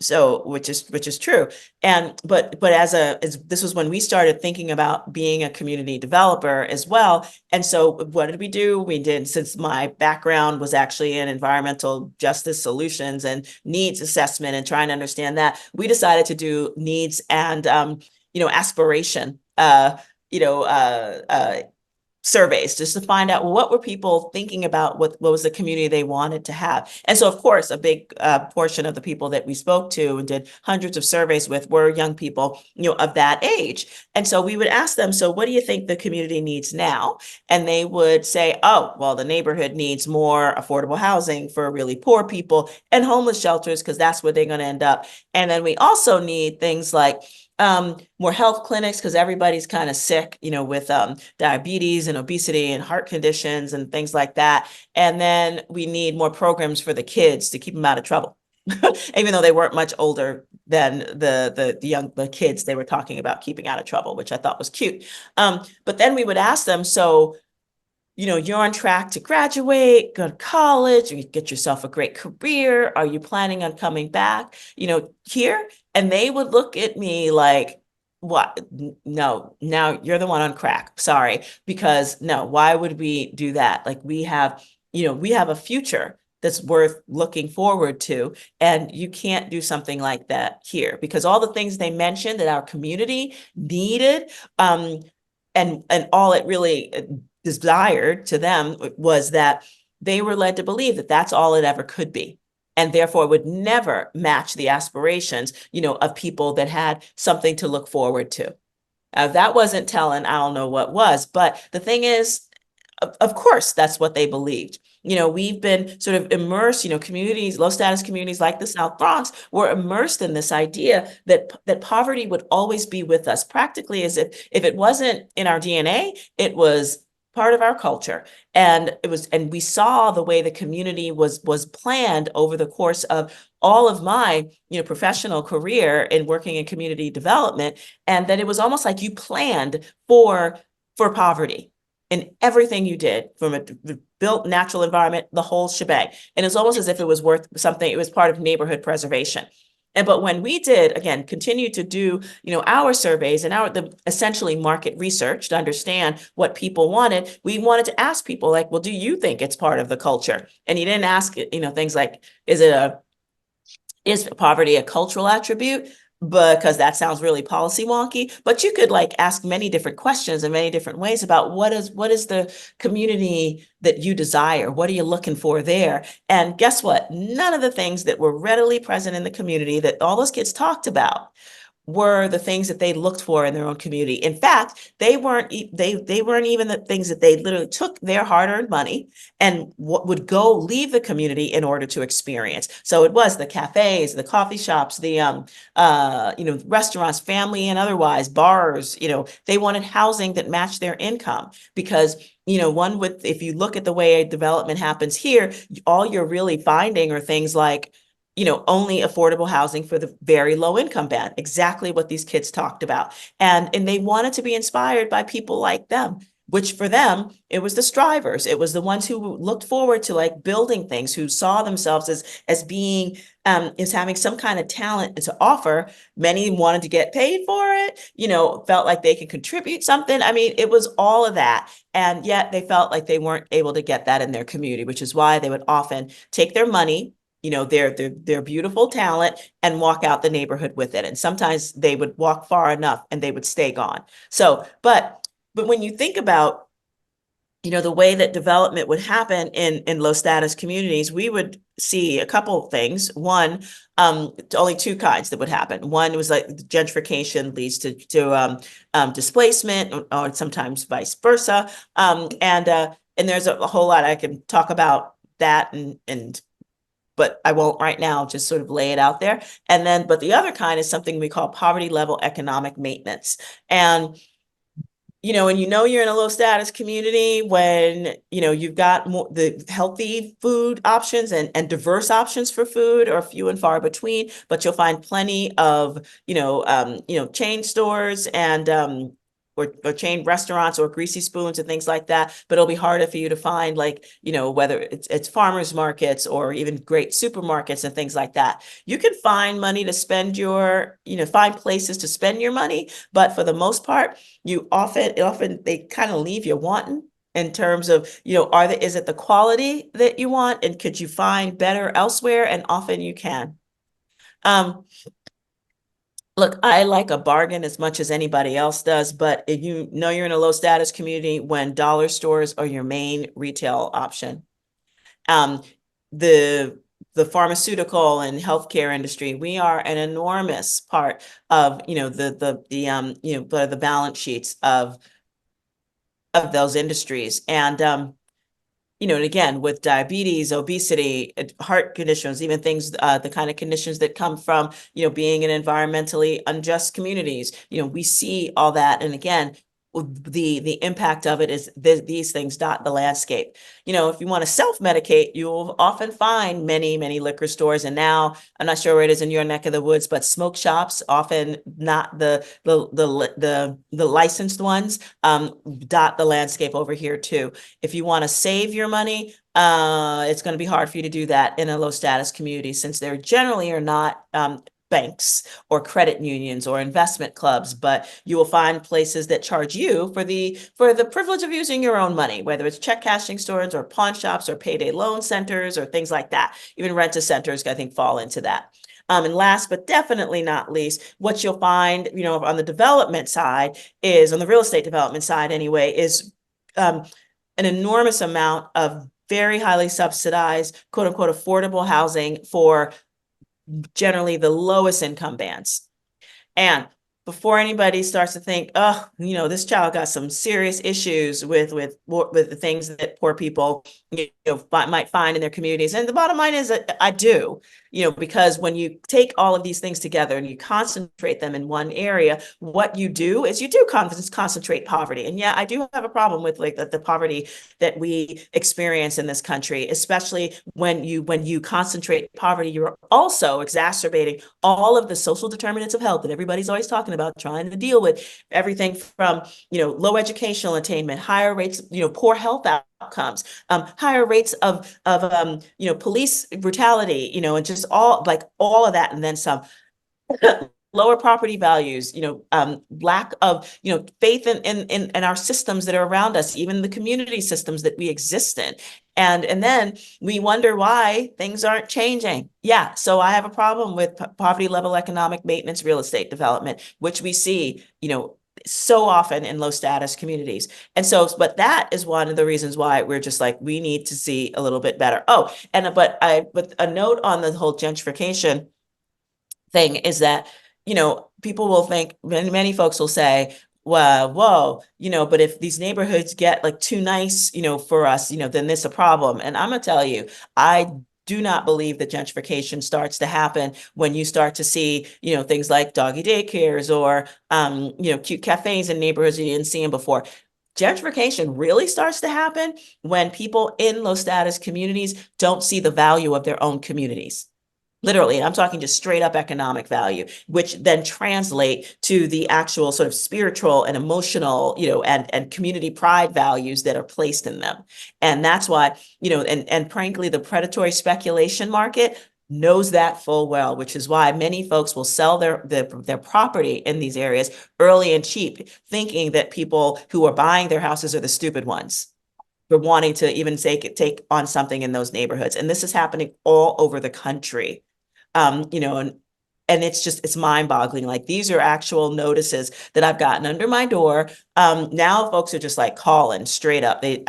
S5: So which is true. But this was when we started thinking about being a community developer as well. And so what did we do? Since my background was actually in environmental justice solutions and needs assessment and trying to understand that, we decided to do needs and aspiration surveys, just to find out what were people thinking about, what was the community they wanted to have. And so, of course, a big portion of the people that we spoke to and did hundreds of surveys with were young people, of that age. And so we would ask them, so what do you think the community needs now? And they would say, oh, well, the neighborhood needs more affordable housing for really poor people and homeless shelters, because that's where they're going to end up. And then we also need things like more health clinics, because everybody's kind of sick, with diabetes and obesity and heart conditions and things like that. And then we need more programs for the kids to keep them out of trouble, even though they weren't much older than the kids they were talking about keeping out of trouble, which I thought was cute. But then we would ask them, so you're on track to graduate, go to college, or you get yourself a great career. Are you planning on coming back, here? And they would look at me like, what? No, now you're the one on crack. Sorry. Because no, why would we do that? Like we have a future that's worth looking forward to. And you can't do something like that here because all the things they mentioned that our community needed, and all it really desired to them was that they were led to believe that that's all it ever could be. And therefore would never match the aspirations, of people that had something to look forward to. That wasn't telling, I don't know what was, but the thing is, of course, that's what they believed. We've been sort of immersed, communities, low status communities like the South Bronx were immersed in this idea that poverty would always be with us, practically as if it wasn't in our DNA, it was part of our culture. And we saw the way the community was planned over the course of all of my, professional career in working in community development, and that it was almost like you planned for poverty in everything you did, from a built natural environment, the whole shebang. And it's almost as if it was worth something. It was part of neighborhood preservation. But when we did, again, continue to do, our surveys and the essentially market research to understand what people wanted, we wanted to ask people like, well, do you think it's part of the culture? And you didn't ask, things like, is poverty a cultural attribute? Because that sounds really policy wonky, but you could like ask many different questions in many different ways about what is the community that you desire? What are you looking for there? And guess what? None of the things that were readily present in the community that all those kids talked about were the things that they looked for in their own community. In fact, they weren't even the things that they literally took their hard-earned money and would go leave the community in order to experience. So it was the cafes, the coffee shops, the restaurants, family and otherwise, bars. They wanted housing that matched their income because if you look at the way development happens here, all you're really finding are things like only affordable housing for the very low income band, exactly what these kids talked about. And they wanted to be inspired by people like them, which for them, it was the strivers. It was the ones who looked forward to like building things, who saw themselves as being, as having some kind of talent to offer. Many wanted to get paid for it, felt like they could contribute something. I mean, it was all of that. And yet they felt like they weren't able to get that in their community, which is why they would often take their money, their beautiful talent, and walk out the neighborhood with it. And sometimes they would walk far enough and they would stay gone. So, but when you think about, the way that development would happen in low status communities, we would see a couple of things. One, only two kinds that would happen. One was like gentrification leads to displacement, or sometimes vice versa. And there's a whole lot I can talk about that but I won't right now, just sort of lay it out there. But the other kind is something we call poverty level economic maintenance. And, and you're in a low status community when, you've got the healthy food options and diverse options for food are few and far between, but you'll find plenty of, chain stores and, or chain restaurants or greasy spoons and things like that. But it'll be harder for you to find whether it's farmers markets or even great supermarkets and things like that. You can find money to spend find places to spend your money. But for the most part, often they kind of leave you wanting in terms of, is it the quality that you want? And could you find better elsewhere? And often you can. Look, I like a bargain as much as anybody else does, but if you're in a low status community when dollar stores are your main retail option. The pharmaceutical and healthcare industry, we are an enormous part of, the balance sheets of those industries. And and again, with diabetes, obesity, heart conditions, even things, the kind of conditions that come from, being in environmentally unjust communities, we see all that. And again, the impact of it is these things dot the landscape. If you want to self-medicate, you'll often find many liquor stores. And now I'm not sure where it is in your neck of the woods, but smoke shops, often not the licensed ones, dot the landscape over here too. If you want to save your money, it's going to be hard for you to do that in a low status community, since there generally are not banks or credit unions or investment clubs, but you will find places that charge you for the privilege of using your own money, whether it's check cashing stores or pawn shops or payday loan centers or things like that. Even rent-a-centers, I think, fall into that. And last but definitely not least, what you'll find, on the development side is, on the real estate development side anyway, is an enormous amount of very highly subsidized, quote unquote, affordable housing for generally the lowest income bands. And before anybody starts to think, oh, this child got some serious issues with the things that poor people might find in their communities. And the bottom line is that I do, because when you take all of these things together and you concentrate them in one area, what you do is you do concentrate poverty. And yeah, I do have a problem with like the poverty that we experience in this country, especially when you concentrate poverty, you're also exacerbating all of the social determinants of health that everybody's always talking about, trying to deal with everything from, low educational attainment, higher rates, poor health outcomes, higher rates of police brutality, and just all of that, and then some. Lower property values, lack of, faith in our systems that are around us, even the community systems that we exist in. And then we wonder why things aren't changing. Yeah, so I have a problem with poverty level economic maintenance real estate development, which we see, so often in low status communities. And so, but that is one of the reasons why we're just like, we need to see a little bit better. Oh, but a note on the whole gentrification thing is that, people will think, many folks will say, well, whoa, but if these neighborhoods get like too nice, for us, then there's a problem. And I'm gonna tell you, I do not believe that gentrification starts to happen when you start to see, things like doggy daycares or, cute cafes in neighborhoods you didn't see them before. Gentrification really starts to happen when people in low status communities don't see the value of their own communities. Literally, I'm talking just straight up economic value, which then translate to the actual sort of spiritual and emotional, and community pride values that are placed in them. And that's why, and frankly, the predatory speculation market knows that full well, which is why many folks will sell their property in these areas early and cheap, thinking that people who are buying their houses are the stupid ones for wanting to even take on something in those neighborhoods. And this is happening all over the country. And it's mind boggling. Like, these are actual notices that I've gotten under my door. Now folks are just like calling straight up. I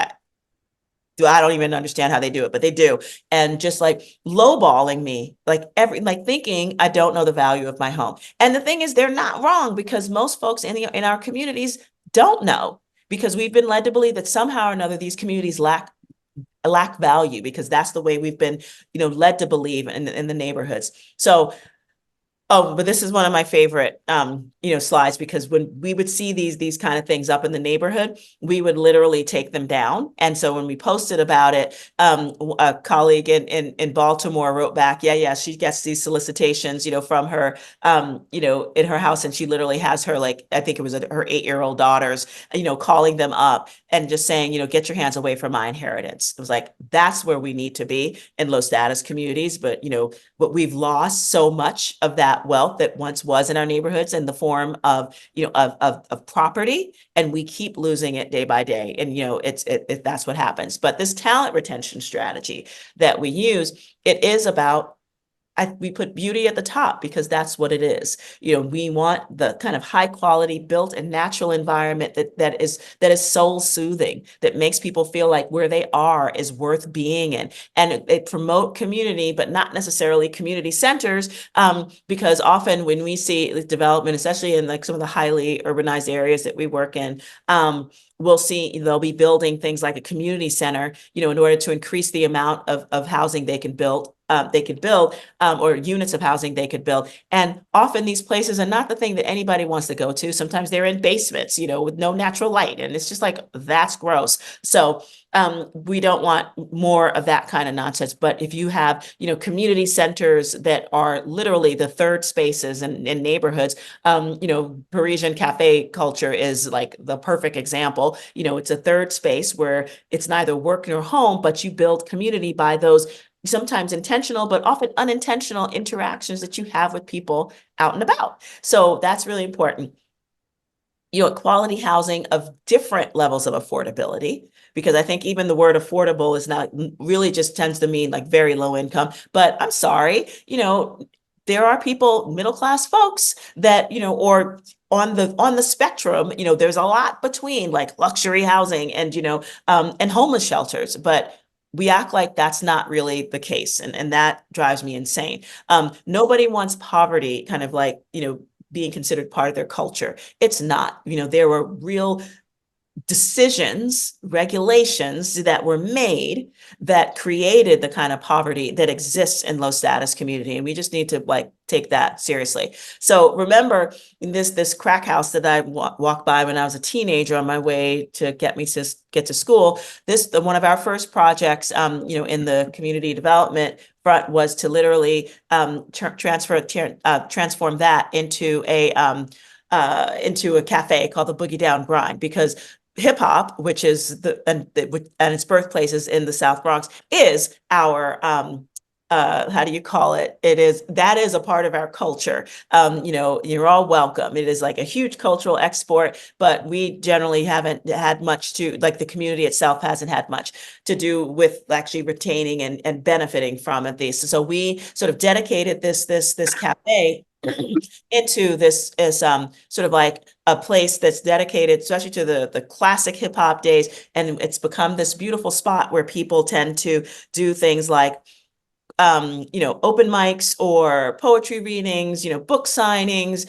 S5: don't even understand how they do it, but they do. And just like lowballing me, like thinking I don't know the value of my home. And the thing is, they're not wrong, because most folks in our communities don't know, because we've been led to believe that somehow or another these communities lack value, because that's the way we've been, led to believe in the neighborhoods. So, but this is one of my favorite, slides, because when we would see these kind of things up in the neighborhood, we would literally take them down. And so when we posted about it, a colleague in Baltimore wrote back, yeah, she gets these solicitations, from her, in her house, and she literally has her, like, I think it was her 8-year-old daughters, calling them up and just saying, get your hands away from my inheritance. It was like, that's where we need to be in low status communities. But, we've lost so much of that wealth that once was in our neighborhoods in the form of, of property, and we keep losing it day by day. And, that's what happens. But this talent retention strategy that we use, it is about, we put beauty at the top, because that's what it is. We want the kind of high quality built and natural environment that is soul soothing, that makes people feel like where they are is worth being in. And it promote community, but not necessarily community centers, because often when we see development, especially in like some of the highly urbanized areas that we work in, we'll see they'll be building things like a community center, in order to increase the amount of housing they can build build, or units of housing they could build. And often these places are not the thing that anybody wants to go to. Sometimes they're in basements, with no natural light. And it's just like, that's gross. So we don't want more of that kind of nonsense. But if you have, community centers that are literally the third spaces in neighborhoods, Parisian cafe culture is like the perfect example. It's a third space where it's neither work nor home, but you build community by those sometimes intentional, but often unintentional interactions that you have with people out and about. So that's really important. Quality housing of different levels of affordability, because I think even the word affordable is not really just tends to mean like very low income. But I'm sorry, there are people, middle class folks that, or on the spectrum, there's a lot between like luxury housing and, and homeless shelters. But we act like that's not really the case. And that drives me insane. Nobody wants poverty kind of like, being considered part of their culture. It's not. There were real decisions, regulations that were made that created the kind of poverty that exists in low status community. And we just need to like take that seriously. So remember this crack house that I walked by when I was a teenager on my way to get to school. One of our first projects, in the community development front was to literally transform that into a cafe called the Boogie Down Grind, because hip hop, which is and its birthplace is in the South Bronx, is our how do you call it? That is a part of our culture. You're all welcome. It is like a huge cultural export, but we generally haven't had much the community itself hasn't had much to do with actually retaining and benefiting from it. So we sort of dedicated this cafe into this sort of like a place that's dedicated, especially to the classic hip hop days. And it's become this beautiful spot where people tend to do things like open mics or poetry readings, book signings,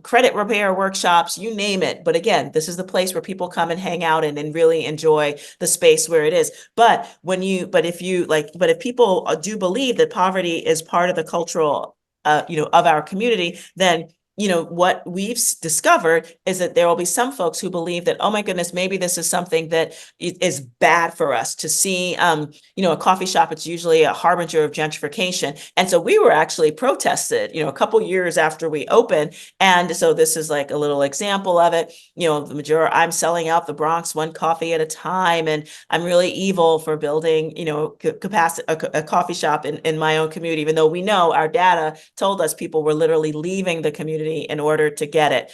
S5: credit repair workshops, you name it. But again, this is the place where people come and hang out and really enjoy the space where it is. But if people do believe that poverty is part of the cultural, of our community, then what we've discovered is that there will be some folks who believe that, oh my goodness, maybe this is something that is bad for us to see. A coffee shop, it's usually a harbinger of gentrification. And so we were actually protested, a couple years after we opened. And so this is like a little example of it. I'm selling out the Bronx one coffee at a time, and I'm really evil for building, capacity, a coffee shop in my own community, even though we know our data told us people were literally leaving the community in order to get it.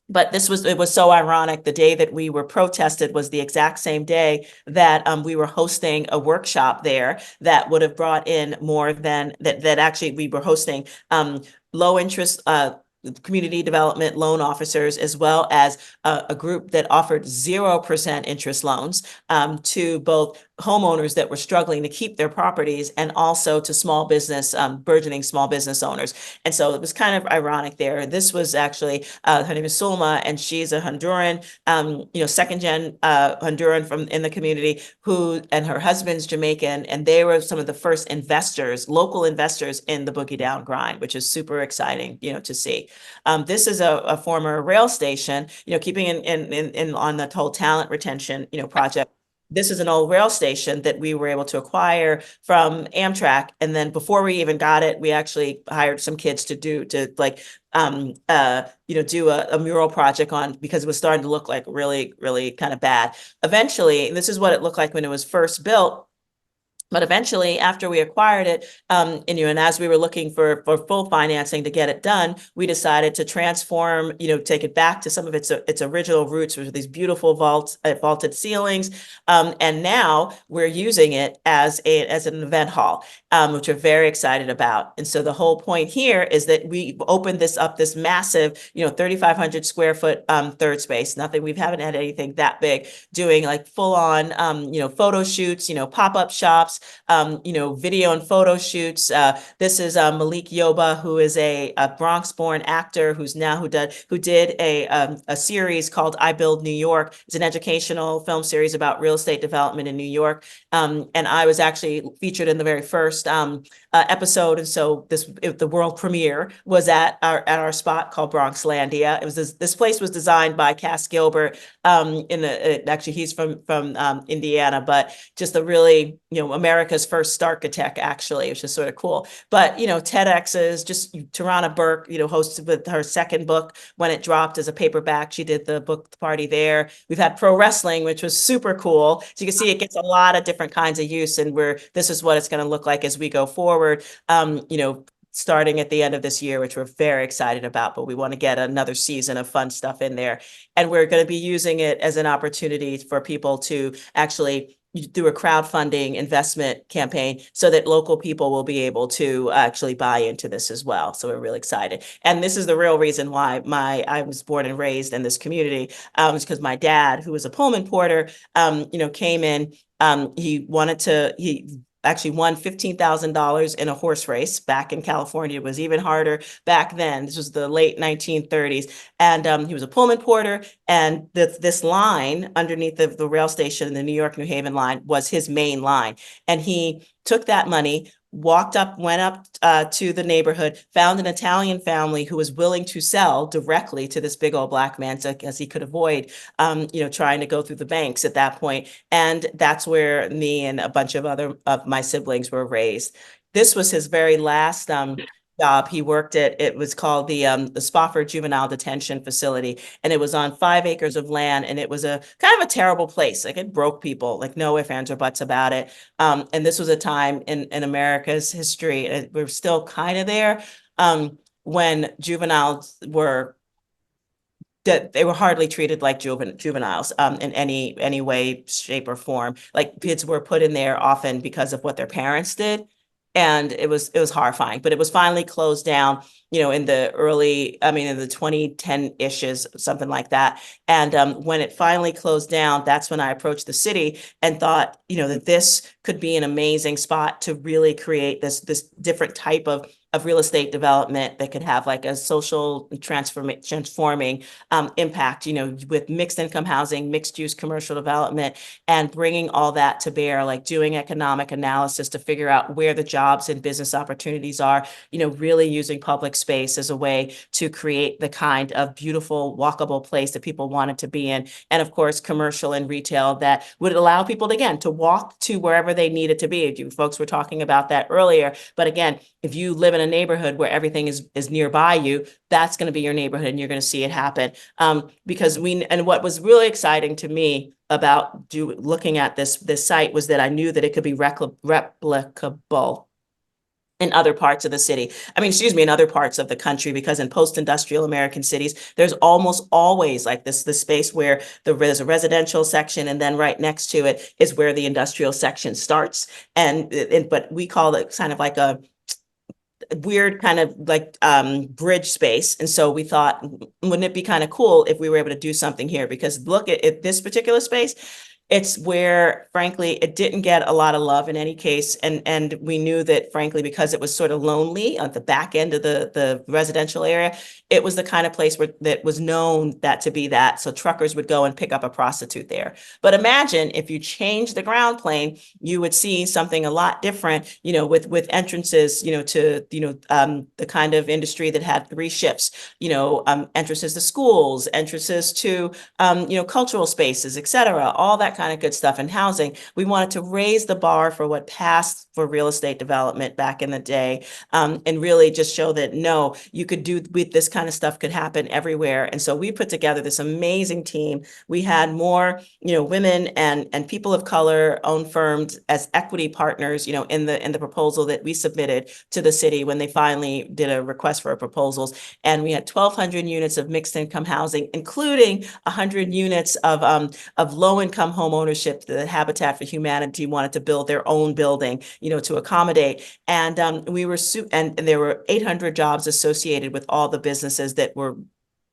S5: But it was so ironic. The day that we were protested was the exact same day that we were hosting a workshop there that would have brought in more than that actually we were hosting low interest community development loan officers, as well as a group that offered 0% interest loans to both homeowners that were struggling to keep their properties and also to small business, burgeoning small business owners. And so it was kind of ironic there. This was actually, her name is Sulma, and she's a Honduran, second gen Honduran in the community, and her husband's Jamaican, and they were some of the first local investors in the Boogie Down Grind, which is super exciting, to see. This is a former rail station, keeping in on the whole talent retention, project. This is an old rail station that we were able to acquire from Amtrak. And then before we even got it, we actually hired some kids to do a mural project on, because it was starting to look like really, really kind of bad. Eventually, this is what it looked like when it was first built. But eventually, after we acquired it, and as we were looking for full financing to get it done, we decided to transform, take it back to some of its original roots, which are these beautiful vaulted ceilings. And now we're using it as an event hall, which we're very excited about. And so the whole point here is that we opened this massive, 3,500 square foot third space. We haven't had anything that big, doing like full on, photo shoots, pop-up shops. video and photo shoots. This is Malik Yoba, who is a Bronx-born actor who did a series called I Build New York. It's an educational film series about real estate development in New York. And I was actually featured in the very first episode. And so the world premiere was at our spot called Bronxlandia. It was this place was designed by Cass Gilbert. Actually, he's from Indiana, but just a really, America's first architect, actually, which is sort of cool. But, TEDx's, just Tarana Burke, hosted with her second book when it dropped as a paperback. She did the book party there. We've had pro wrestling, which was super cool. So you can see it gets a lot of different kinds of use, and this is what it's going to look like as we go forward. Starting at the end of this year, which we're very excited about, but we want to get another season of fun stuff in there. And we're going to be using it as an opportunity for people to actually do a crowdfunding investment campaign so that local people will be able to actually buy into this as well. So we're really excited. And this is the real reason why I was born and raised in this community, is because my dad, who was a Pullman porter, came in. He actually won $15,000 in a horse race back in California. It was even harder back then. This was the late 1930s. And he was a Pullman porter. And this line underneath the rail station, the New York, New Haven line, was his main line. And he took that money, went up to the neighborhood, found an Italian family who was willing to sell directly to this big old black man, so as he could avoid, trying to go through the banks at that point. And that's where me and a bunch of other of my siblings were raised. This was his very last job. He worked at, it was called the Spofford Juvenile Detention Facility, and it was on 5 acres of land, and it was a kind of a terrible place. Like, it broke people, like no ifs, ands, or buts about it. And this was a time in America's history, and we're still kind of there, when juveniles were that they were hardly treated like juveniles in any way, shape, or form. Like, kids were put in there often because of what their parents did. And it was horrifying, but it was finally closed down, in the 2010-ishes, something like that. And when it finally closed down, that's when I approached the city and thought, that this could be an amazing spot to really create this different type of real estate development that could have like a social transforming impact, with mixed income housing, mixed use commercial development, and bringing all that to bear, like doing economic analysis to figure out where the jobs and business opportunities are, really using public space as a way to create the kind of beautiful, walkable place that people wanted to be in. And of course, commercial and retail that would allow people to, again, to walk to wherever they needed to be. You folks were talking about that earlier. But again, if you live in a neighborhood where everything is nearby you, that's going to be your neighborhood, and you're going to see it happen. Because what was really exciting to me about looking at this site was that I knew that it could be replicable in other parts of the city. In other parts of the country, because in post-industrial American cities, there's almost always like this space where there's a residential section, and then right next to it is where the industrial section starts. But we call it kind of like a weird kind of like bridge space. And so we thought, wouldn't it be kind of cool if we were able to do something here? Because look at this particular space. It's where, frankly, it didn't get a lot of love in any case. And we knew that, frankly, because it was sort of lonely at the back end of the residential area, it was the kind of place that was known to be that. So truckers would go and pick up a prostitute there. But imagine if you change the ground plane, you would see something a lot different, with entrances, to, the kind of industry that had 3 shifts, entrances to schools, entrances to, cultural spaces, et cetera, all that kind of good stuff. In housing, we wanted to raise the bar for what passed for real estate development back in the day, and really just show that, no, you could do with this kind of stuff could happen everywhere. And so we put together this amazing team. We had more, women and people of color owned firms as equity partners, in the proposal that we submitted to the city when they finally did a request for proposals. And we had 1,200 units of mixed income housing, including 100 units of low income home ownership. The Habitat for Humanity wanted to build their own building, to accommodate. And we were and there were 800 jobs associated with all the businesses that were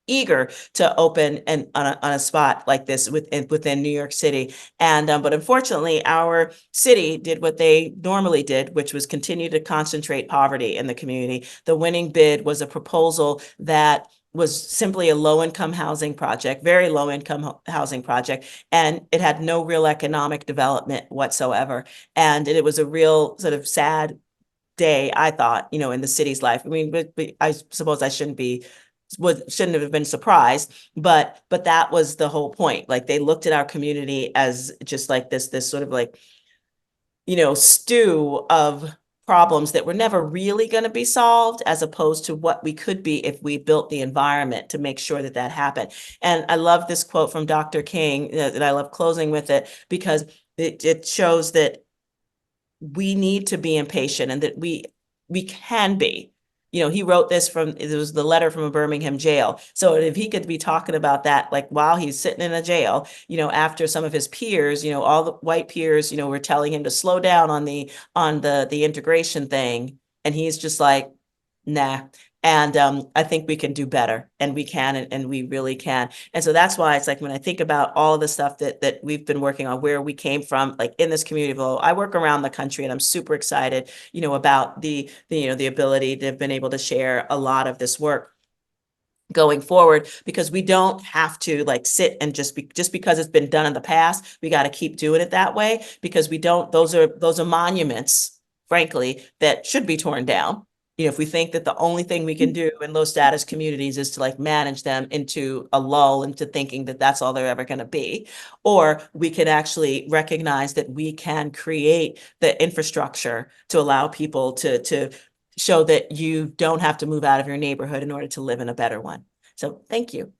S5: eager to open and on a spot like this within New York City. And but unfortunately, our city did what they normally did, which was continue to concentrate poverty in the community. The winning bid was a proposal that was simply a low-income housing project, very low-income housing project, and it had no real economic development whatsoever. And it was a real sort of sad day, I thought, in the city's life. I mean, but I suppose I shouldn't have been surprised, but that was the whole point. Like, they looked at our community as just like this sort of like, stew of problems that were never really going to be solved, as opposed to what we could be if we built the environment to make sure that that happened. And I love this quote from Dr. King, that I love closing with it, because it shows that we need to be impatient, and that we can be. He wrote this it was the letter from a Birmingham jail. So if he could be talking about that, like while he's sitting in a jail, after some of his peers, all the white peers, were telling him to slow down on the integration thing, and he's just like, nah. And I think we can do better, and we can, and we really can. And so that's why it's like, when I think about all the stuff that we've been working on, where we came from, like in this community, I work around the country, and I'm super excited, about the ability to have been able to share a lot of this work going forward, because we don't have to like sit and just because it's been done in the past, we got to keep doing it that way, because those are monuments, frankly, that should be torn down. If we think that the only thing we can do in low status communities is to like manage them into a lull, into thinking that that's all they're ever going to be, or we can actually recognize that we can create the infrastructure to allow people to show that you don't have to move out of your neighborhood in order to live in a better one. So thank you.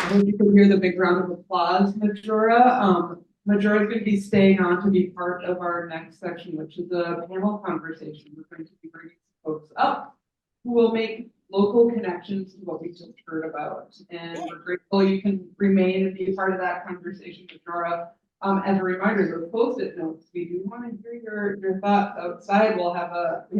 S4: I hope you can hear the big round of applause, Majora. Majora is going to be staying on to be part of our next section, which is a panel conversation. We're going to be bringing folks up who will make local connections to what we just heard about. And we're grateful you can remain and be a part of that conversation, Majora. As a reminder, those post-it notes, we do want to hear your thoughts outside. We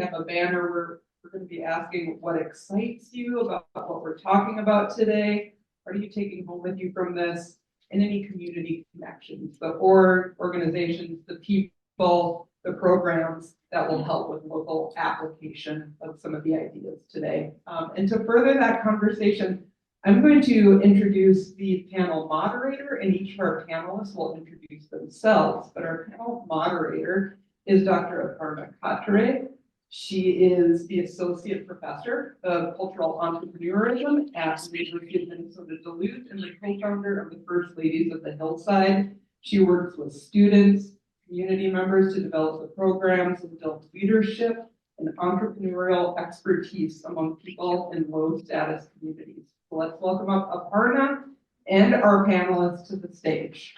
S4: have a banner where we're going to be asking what excites you about what we're talking about today. What are you taking home with you from this? And any community connections, the organizations, the people, the programs that will help with local application of some of the ideas today. And to further that conversation, I'm going to introduce the panel moderator, and each of our panelists will introduce themselves. But our panel moderator is Dr. Aparna Katre. She is the Associate Professor of Cultural Entrepreneurism at the University of Minnesota Duluth, and the co-founder of the First Ladies of the Hillside. She works with students, community members to develop the programs and build leadership and entrepreneurial expertise among people in low status communities. So let's welcome up Aparna and our panelists to the stage.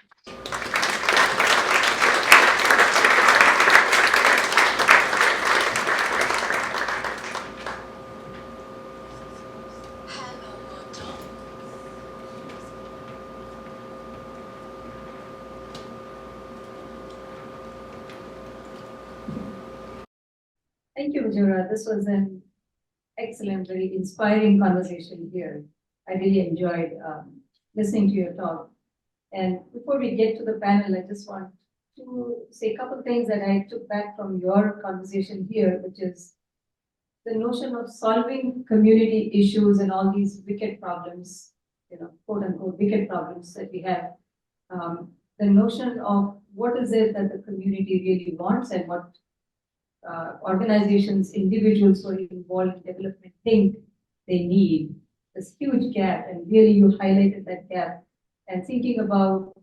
S6: Thank you, Majora. This was an excellent, very inspiring conversation here. I really enjoyed listening to your talk. And before we get to the panel, I just want to say a couple of things that I took back from your conversation here, which is the notion of solving community issues and all these wicked problems, quote unquote, wicked problems that we have. The notion of what is it that the community really wants, and what organizations, individuals who are involved in development think they need. This huge gap, and really you highlighted that gap. And thinking about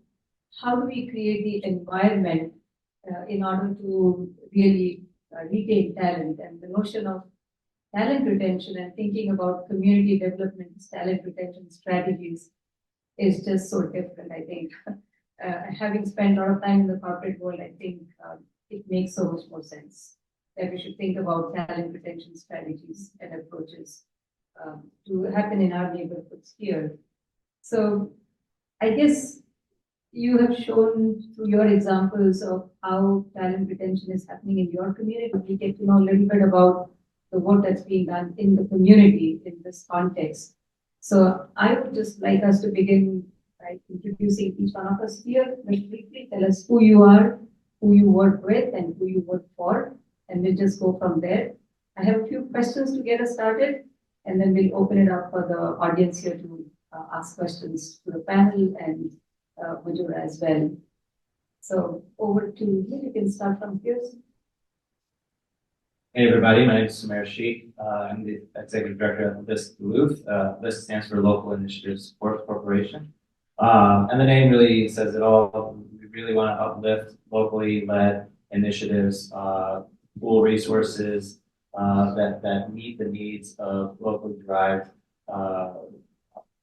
S6: how do we create the environment in order to really retain talent, and the notion of talent retention and thinking about community development, talent retention strategies is just so different, I think. Having spent a lot of time in the corporate world, I think it makes so much more sense that we should think about talent retention strategies and approaches to happen in our neighborhoods here. So I guess you have shown through your examples of how talent retention is happening in your community. We get to know a little bit about the work that's being done in the community in this context. So I would just like us to begin by introducing each one of us here. Very briefly, tell us who you are, who you work with, and who you work for, and we'll just go from there. I have a few questions to get us started, and then we'll open it up for the audience here to ask questions to the panel and Majora as well. So over to you. You can start from here.
S7: Hey everybody, my name is Sumer Sheikh. I'm the Executive Director of LIST Duluth. LIST stands for Local Initiative Support Corporation. And the name really says it all. We really want to uplift locally led initiatives, pool resources that meet the needs of locally derived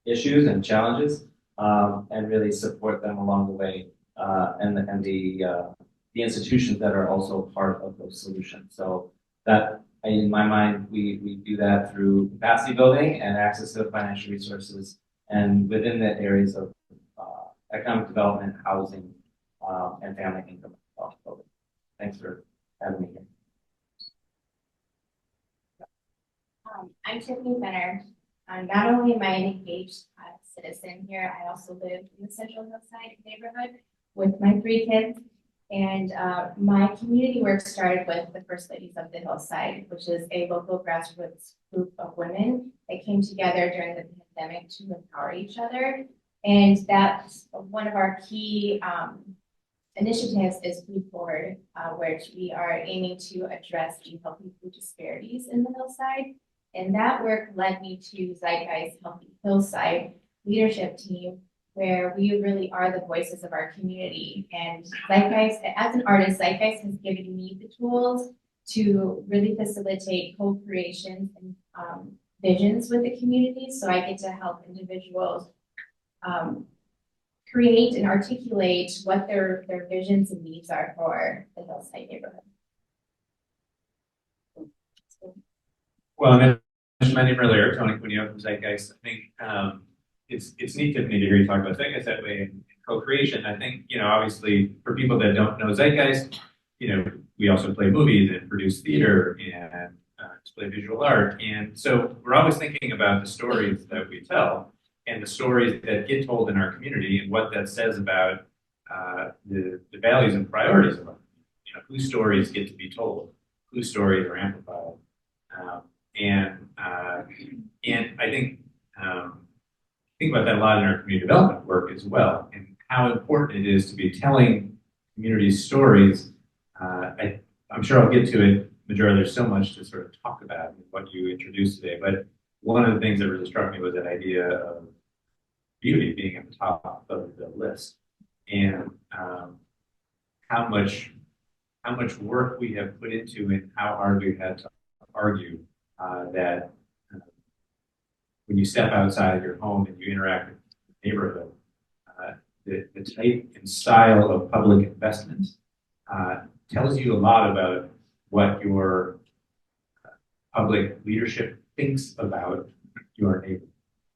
S7: issues and challenges, and really support them along the way, and the institutions that are also part of those solutions. So that, in my mind, we do that through capacity building and access to financial resources, and within the areas of economic development, housing, and family income building. Thanks for having me here.
S8: I'm Tiffany Fenner. Not only am I an engaged citizen here, I also live in the Central Hillside neighborhood with my 3 kids. And my community work started with the First Ladies of the Hillside, which is a local grassroots group of women that came together during the pandemic to empower each other. And that's one of our key initiatives is Food Forward, which we are aiming to address the healthy food disparities in the Hillside. And that work led me to Zeitgeist Healthy Hillside leadership team, where we really are the voices of our community. And Zeitgeist, as an artist, Zeitgeist has given me the tools to really facilitate co-creations and visions with the community. So I get to help individuals create and articulate what their visions and needs are for the Hillside neighborhood.
S1: Well, I mentioned my name earlier, Tony Cuneo from Zeitgeist. I think it's neat, Tiffany, to hear you talk about Zeitgeist that way in co-creation. I think, obviously for people that don't know Zeitgeist, we also play movies and produce theater and display visual art. And so we're always thinking about the stories that we tell and the stories that get told in our community and what that says about the values and priorities of our community. Whose stories get to be told, whose stories are amplified. And I think about that a lot in our community development work as well, and how important it is to be telling communities stories. I'm sure I'll get to it, Majora. There's so much to sort of talk about in what you introduced today, but one of the things that really struck me was that idea of beauty being at the top of the list, and how much work we have put into it, how hard we had to argue that when you step outside your home and you interact with the neighborhood, the type and style of public investment tells you a lot about what your public leadership thinks about your neighborhood.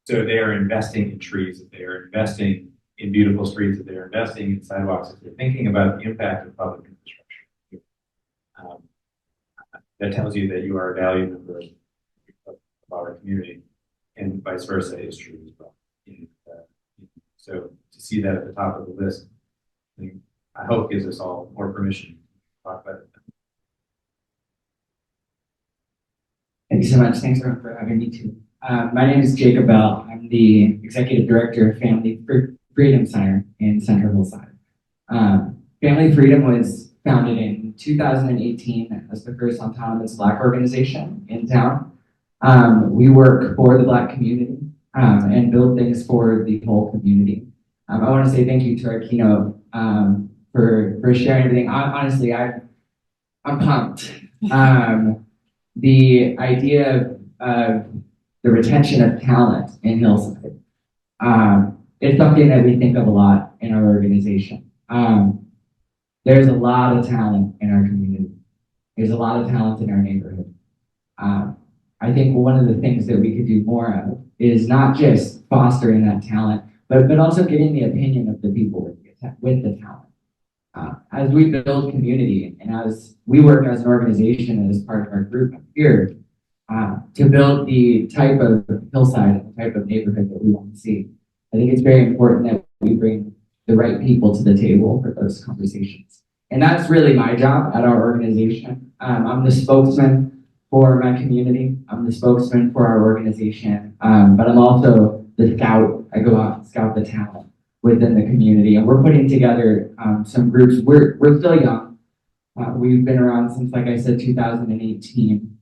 S1: So they are investing in trees, if they are investing in beautiful streets, if they're investing in sidewalks, if they're thinking about the impact of public infrastructure. That tells you that you are a valued member of our community, and vice versa is true as well. And, so to see that at the top of the list, I hope gives us all more permission to talk about it.
S9: Thank you so much. Thanks everyone for having me too. My name is Jacob Bell. I'm the Executive Director of Family Freedom Center in Central Hillside. Family Freedom was founded in 2018 as the first autonomous Black organization in town. We work for the Black community and build things for the whole community. I want to say thank you to our keynote for sharing everything. Honestly, I'm pumped. The idea of the retention of talent in Hillside is something that we think of a lot in our organization. There's a lot of talent in our community. There's a lot of talent in our neighborhood. I think one of the things that we could do more of is not just fostering that talent, but also getting the opinion of the people with it. with the talent. As we build community and as we work as an organization and as part of our group here, to build the type of hillside, the type of neighborhood that we want to see, I think it's very important that we bring the right people to the table for those conversations. And that's really my job at our organization. I'm the spokesman for my community. I'm the spokesman for our organization, but I'm also the scout. I go out and scout the talent within the community, and we're putting together some groups. We're still young. We've been around since, like I said, 2018,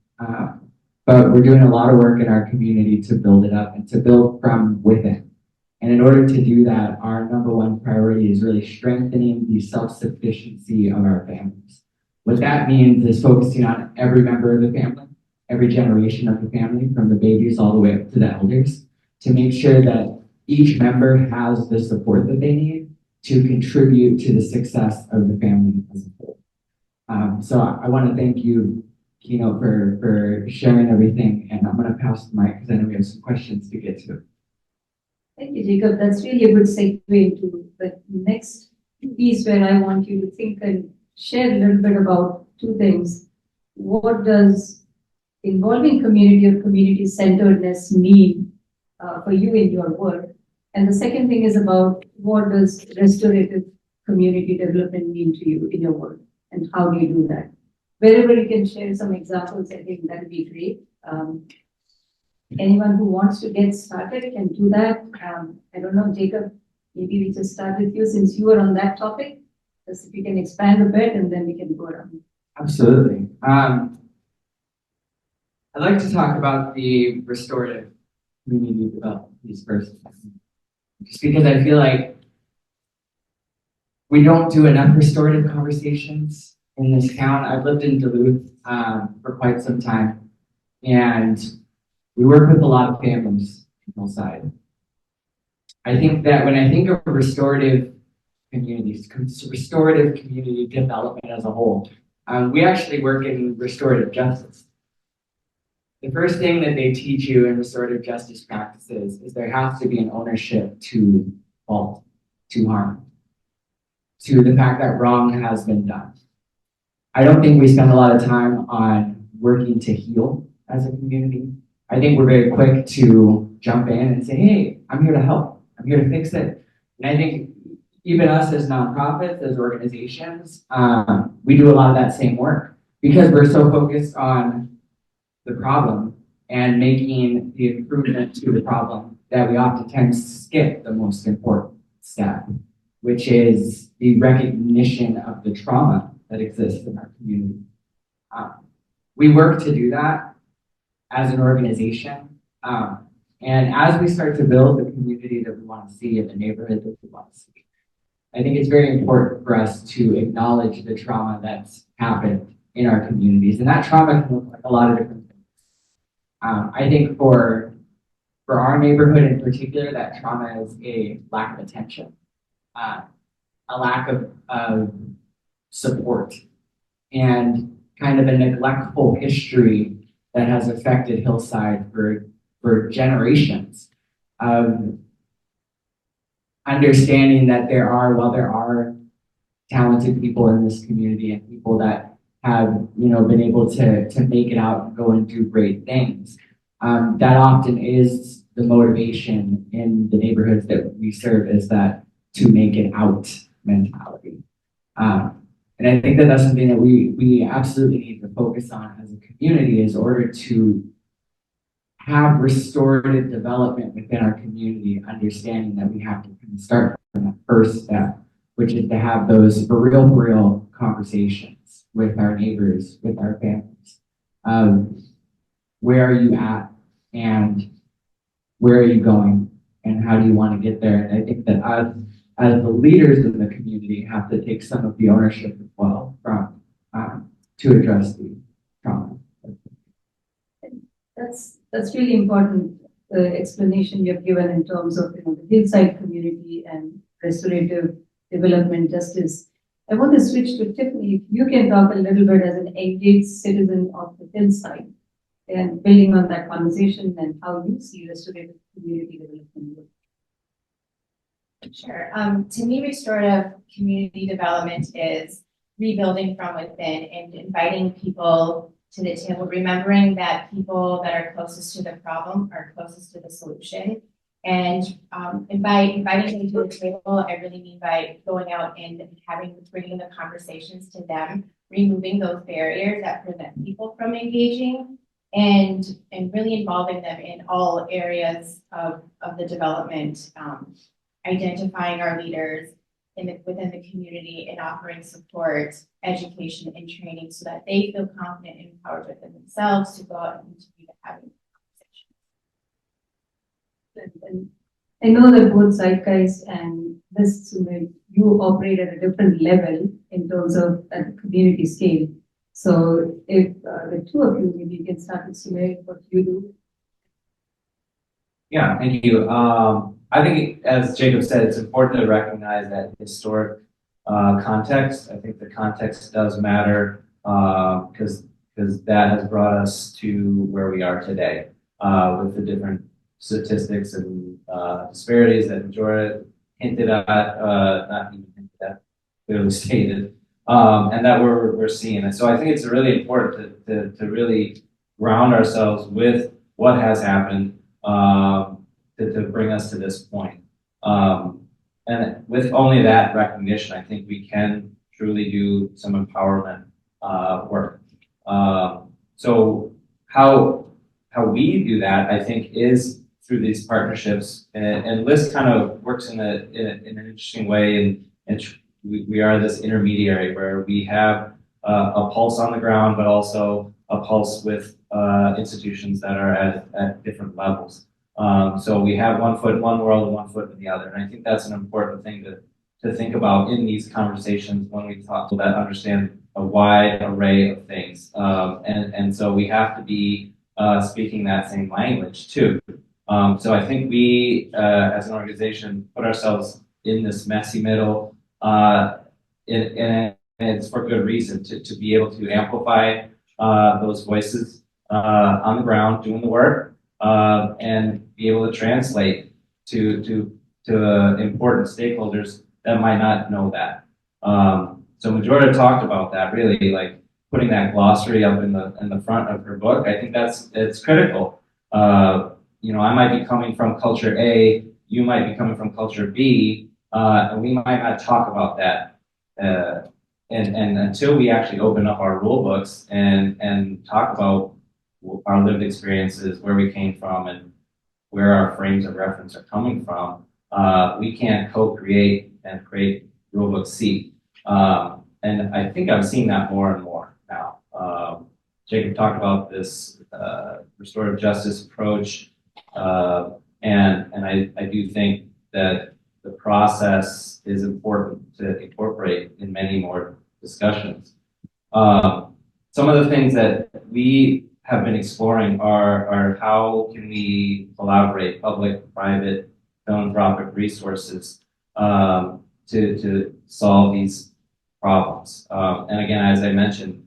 S9: but we're doing a lot of work in our community to build it up and to build from within. And in order to do that, our number one priority is really strengthening the self-sufficiency of our families. What that means is focusing on every member of the family, every generation of the family, from the babies all the way up to the elders, to make sure that each member has the support that they need to contribute to the success of the family as a whole. So I want to thank you, Kino, for sharing everything. And I'm going to pass the mic because I know we have some questions to get to.
S6: Thank you, Jacob. That's really a good segue into the next piece where I want you to think and share a little bit about two things. What does involving community or community-centeredness mean for you in your work? And the second thing is about what does restorative community development mean to you in your work, and how do you do that? Wherever you can share some examples, I think that would be great. Anyone who wants to get started can do that. I don't know, Jacob, maybe we just start with you since you were on that topic. Just if you can expand a bit and then we can go around.
S9: Absolutely. I'd like to talk about the restorative community development piece first, just because I feel like we don't do enough restorative conversations in this town. I've lived in Duluth for quite some time, and we work with a lot of families on the hillside. I think that when I think of restorative communities, restorative community development as a whole, we actually work in restorative justice. The first thing that they teach you in restorative justice practices is there has to be an ownership to fault, to harm, to the fact that wrong has been done. I don't think we spend a lot of time on working to heal as a community. I think we're very quick to jump in and say, hey, I'm here to help. I'm here to fix it. And I think even us as nonprofits, as organizations, we do a lot of that same work because we're so focused on the problem and making the improvement to the problem that we oftentimes skip the most important step, which is the recognition of the trauma that exists in our community. We work to do that as an organization. And as we start to build the community that we want to see in the neighborhood that we want to see, I think it's very important for us to acknowledge the trauma that's happened in our communities. And that trauma can look like a lot of different things. I think for our neighborhood in particular, that trauma is a lack of attention, a lack of support, and kind of a neglectful history that has affected Hillside for generations of understanding that while there are talented people in this community and people that have, been able to make it out and go and do great things, that often is the motivation in the neighborhoods that we serve, is that to make it out mentality. And I think that that's something that we absolutely need to focus on as a community in order to have restorative development within our community, understanding that we have to kind of start from that first step, which is to have those for real conversations with our neighbors, with our families. Where are you at and where are you going and how do you want to get there? And I think that us, as the leaders in the community, have to take some of the ownership as well from to address the trauma.
S6: That's really important. The explanation you have given in terms of the hillside community and restorative development justice. I want to switch to Tiffany. If you can talk a little bit as an engaged citizen of the hillside and building on that conversation and how you see restorative community development.
S8: Sure. To me, restorative community development is rebuilding from within and inviting people to the table, remembering that people that are closest to the problem are closest to the solution. And by inviting them to the table, I really mean by going out and bringing the conversations to them, removing those barriers that prevent people from engaging, and really involving them in all areas of the development, identifying our leaders within the community and offering support, education, and training so that they feel confident and empowered within themselves to go out and continue to having conversations.
S6: And I know that both Zeitgeist and this, you operate at a different level in terms of at the community scale. So if the two of you maybe can start to simulate what you do.
S7: Yeah, thank you. I think, as Jacob said, it's important to recognize that historic context. I think the context does matter because that has brought us to where we are today with the different statistics and disparities that Majora hinted at, not even hinted at, clearly stated, and that we're seeing. And so I think it's really important to really ground ourselves with what has happened to bring us to this point. And with only that recognition, I think we can truly do some empowerment work. So how we do that, I think, is through these partnerships. And Liz kind of works in an interesting way, and we are this intermediary where we have a pulse on the ground, but also a pulse with institutions that are at different levels. So we have one foot in one world and one foot in the other. And I think that's an important thing to think about in these conversations when we talk that understand a wide array of things. And so we have to be speaking that same language too. So I think we, as an organization, put ourselves in this messy middle, and it's for good reason to be able to amplify those voices on the ground doing the work, and be able to translate to important stakeholders that might not know that. So Majora talked about that, really, like putting that glossary up in the front of her book. I think it's critical. I might be coming from culture A, you might be coming from culture B, and we might not talk about that. And until we actually open up our rule books and talk about our lived experiences, where we came from, and where our frames of reference are coming from, we can't co-create and create rulebook C. And I think I'm seeing that more and more now. Jacob talked about this restorative justice approach, and I do think that the process is important to incorporate in many more discussions. Some of the things that we have been exploring are how can we collaborate public, private, philanthropic resources to solve these problems. And again, as I mentioned,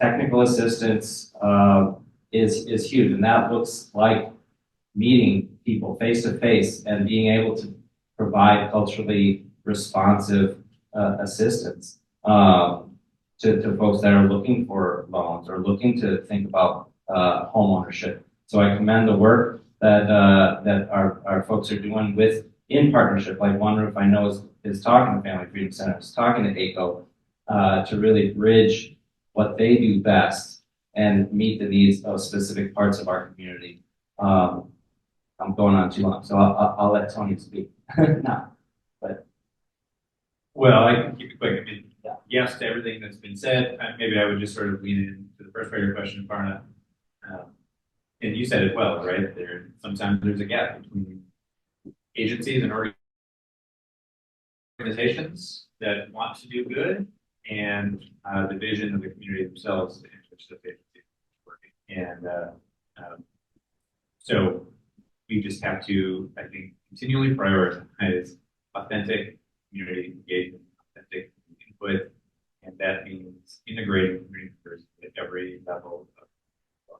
S7: technical assistance is huge, and that looks like meeting people face to face and being able to provide culturally responsive assistance to folks that are looking for loans or looking to think about home ownership. So I commend the work that our folks are doing in partnership, like One Roof I know is talking to Family Freedom Center, is talking to ACO to really bridge what they do best and meet the needs of specific parts of our community. I'm going on too long, so I'll let Tony speak now.
S1: Well, I can keep it quick. I mean, yes to everything that's been said. Maybe I would just sort of lean into the first part of your question, Parna. And you said it well, right? Sometimes there's a gap between agencies and organizations that want to do good and the vision of the community themselves in which the agency is working. And so we just have to, I think, continually prioritize authentic community engagement, authentic input, and that means integrating community members at every level of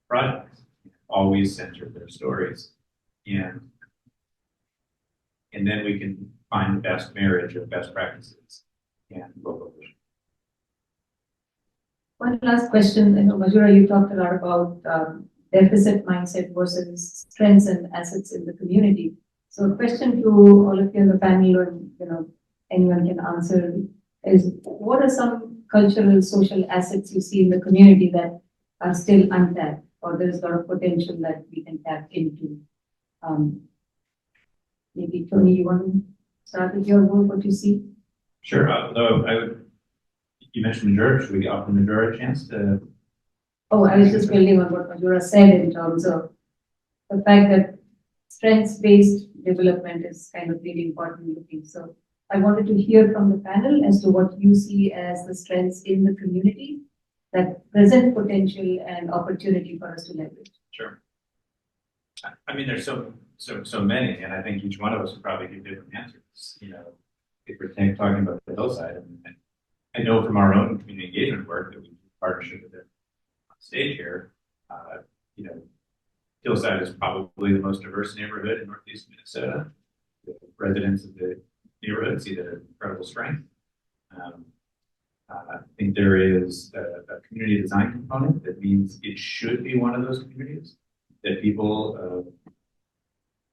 S1: projects, always center their stories. And and then we can find the best marriage of best practices and local vision.
S6: One last question. Majura, you talked a lot about deficit mindset versus strengths and assets in the community. So a question to all of you in the panel, or anyone can answer, is what are some cultural, social assets you see in the community that are still untapped, or there is a lot of potential that we can tap into? Maybe Tony, you want to start with your work, what you see?
S1: Sure. Although you mentioned Majura, should we offer Majura a chance to?
S6: Oh, I was just building on what Majura said in terms of the fact that strengths-based development is kind of really important looking. So I wanted to hear from the panel as to what you see as the strengths in the community that present potential and opportunity for us to leverage.
S1: Sure. I mean, there's so many, and I think each one of us would probably give different answers. If we're talking about the hillside, and I know from our own community engagement work that we do partnership with it on stage here. Hillside is probably the most diverse neighborhood in Northeast Minnesota. The residents of the neighborhood see that as incredible strength. I think there is a community design component that means it should be one of those communities that people of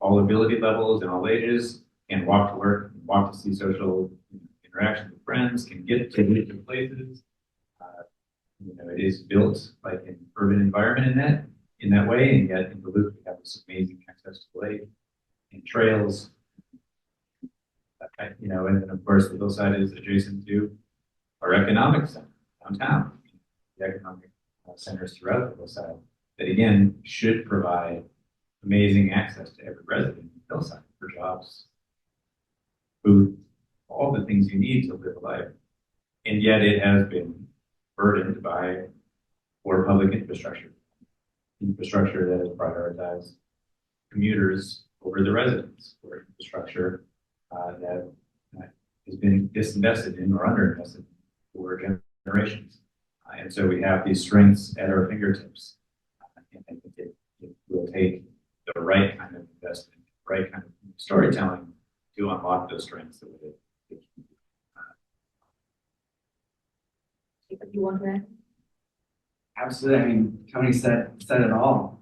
S1: all ability levels and all ages can walk to work, can walk to see social interaction with friends, can get to different places. It is built like an urban environment in that way, and yet in the loop we have this amazing access to lake and trails. And then of course the hillside is adjacent to our economic center downtown, the economic centers throughout the hillside that again should provide amazing access to every resident in the hillside for jobs, food, all the things you need to live a life. And yet it has been burdened by poor public infrastructure that has prioritized commuters over the residents, or infrastructure that has been disinvested in or underinvested for generations. And so we have these strengths at our fingertips. And I think it will take the right kind of investment, the right kind of storytelling to unlock those strengths that would.
S6: You want to add?
S9: Absolutely. I mean, Tony said it all.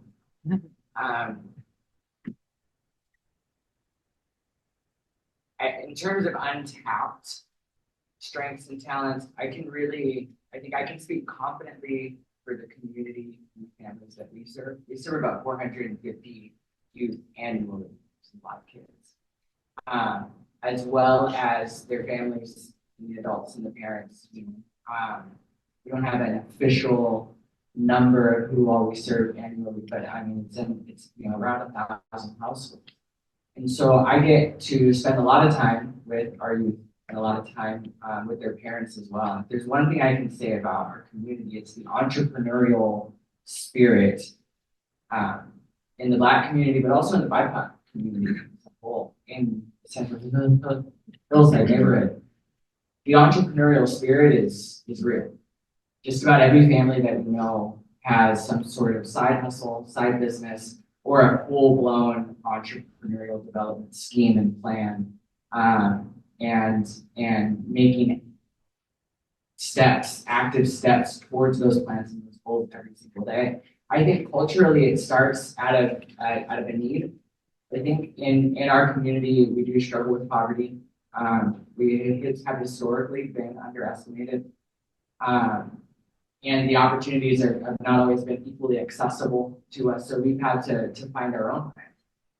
S9: In terms of untapped strengths and talents, I think I can speak confidently for the community and the families that we serve. We serve about 450 youth annually, a lot of kids, as well as their families, and the adults and the parents. We don't have an official number of who all we serve annually, but I mean it's around 1,000 households. And so I get to spend a lot of time with our youth and a lot of time with their parents as well. If there's one thing I can say about our community, it's the entrepreneurial spirit in the Black community, but also in the BIPOC community as a whole, in the Central Hillside neighborhood. The entrepreneurial spirit is real. Just about every family that we know has some sort of side hustle, side business, or a full-blown entrepreneurial development scheme and plan, and making active steps towards those plans and those goals every single day. I think culturally it starts out of a need. I think in our community we do struggle with poverty. We have historically been underestimated. And the opportunities have not always been equally accessible to us, so we've had to find our own plan.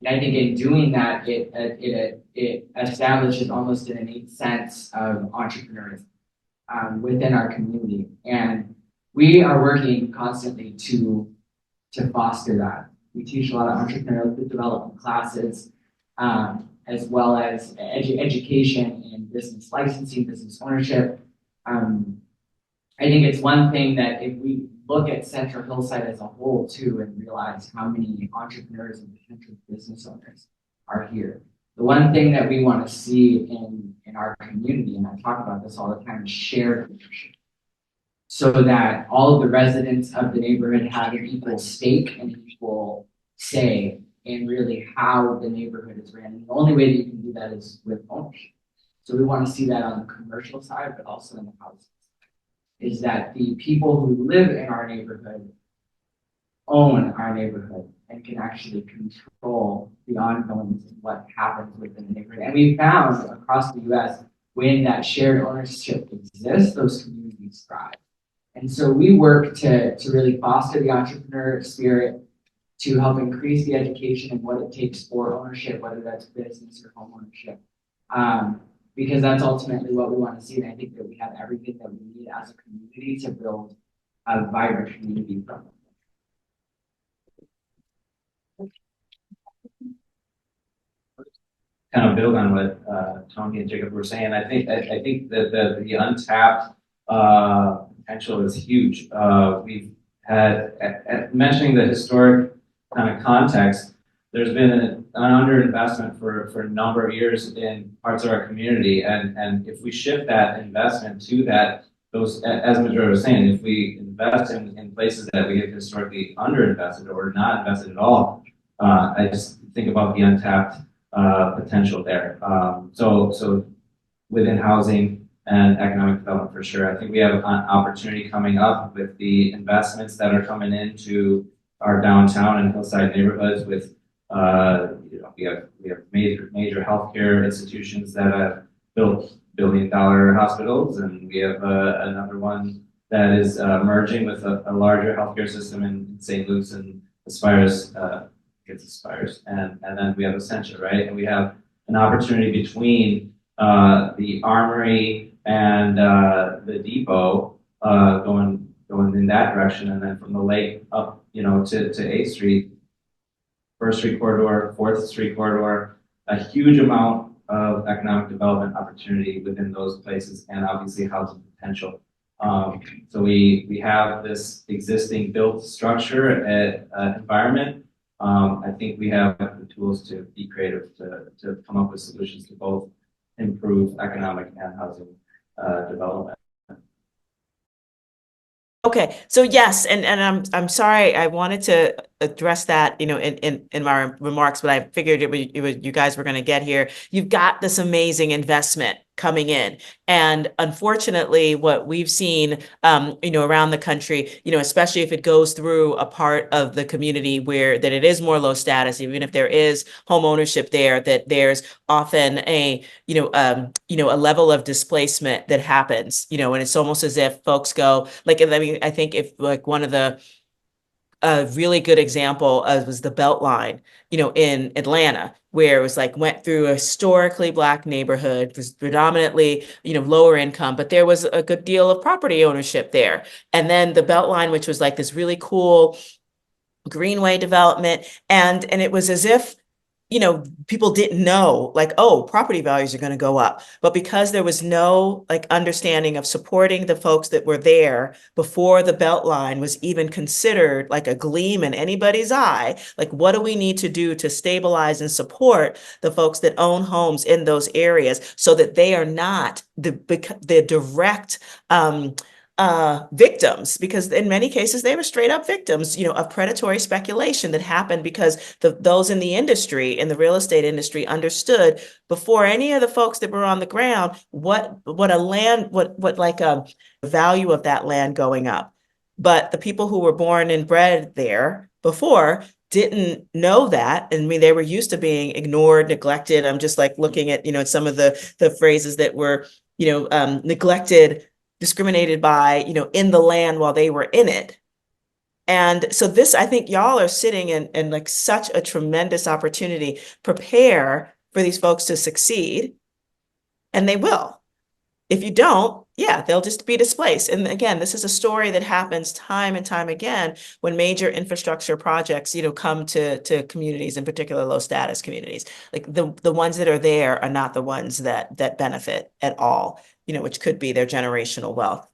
S9: And I think in doing that, it establishes almost an innate sense of entrepreneurship within our community, and we are working constantly to foster that. We teach a lot of entrepreneurial development classes, as well as education in business licensing, business ownership. I think it's one thing that if we look at Central Hillside as a whole too and realize how many entrepreneurs and potential business owners are here. The one thing that we want to see in our community, and I talk about this all the time, is shared leadership. So that all of the residents of the neighborhood have an equal stake and equal say in really how the neighborhood is ran. And the only way that you can do that is with ownership. So we want to see that on the commercial side, but also in the housing side, is that the people who live in our neighborhood own our neighborhood and can actually control the ongoings of what happens within the neighborhood. And we found across the US, when that shared ownership exists, those communities thrive. And so we work to really foster the entrepreneur spirit, to help increase the education and what it takes for ownership, whether that's business or home ownership. Because that's ultimately what we want to see. And I think that we have everything that we need as a community to build a vibrant community from it.
S7: Kind of build on what Tony and Jacob were saying. I think that the untapped potential is huge. We've had mentioning the historic kind of context. There's been an underinvestment for a number of years in parts of our community, and if we shift that investment to those, as Majora was saying, if we invest in places that we have historically underinvested or not invested at all, I just think about the untapped potential there. So within housing and economic development for sure. I think we have an opportunity coming up with the investments that are coming into our downtown and hillside neighborhoods with we have major healthcare institutions that have built billion-dollar hospitals, and we have another one that is merging with a larger healthcare system in St. Luke's and Aspires, and then we have Essentia, right? And we have an opportunity between the Armory and the Depot going in that direction, and then from the lake up, to 8th Street, 1st Street corridor, 4th Street corridor, a huge amount of economic development opportunity within those places, and obviously housing potential. So we have this existing built structure environment. I think we have the tools to be creative to come up with solutions to both improve economic and housing development.
S5: Okay, so yes, and I'm sorry, I wanted to address that, in my remarks, but I figured it was you guys were going to get here. You've got this amazing investment coming in, and unfortunately, what we've seen, around the country, especially if it goes through a part of the community where that it is more low status, even if there is home ownership there, that there's often a level of displacement that happens, and it's almost as if folks go I think if one of the really good example was the Beltline, in Atlanta, where it was went through a historically Black neighborhood, was predominantly, lower income, but there was a good deal of property ownership there. And then the Beltline, which was this really cool greenway development, and it was as if people didn't know, oh, property values are going to go up. But because there was no understanding of supporting the folks that were there before the Beltline was even considered a gleam in anybody's eye, what do we need to do to stabilize and support the folks that own homes in those areas so that they are not the direct victims, because in many cases they were straight up victims, of predatory speculation that happened because those in the industry, in the real estate industry, understood before any of the folks that were on the ground what a value of that land going up. But the people who were born and bred there before didn't know that. And they were used to being ignored, neglected. I'm just looking at, some of the phrases that were, neglected, discriminated by, in the land while they were in it. And so this, I think y'all are sitting in such a tremendous opportunity. Prepare for these folks to succeed, and they will. If you don't, they'll just be displaced. And again, this is a story that happens time and time again when major infrastructure projects, come to communities, in particular low status communities. The ones that are there are not the ones that benefit at all, which could be their generational wealth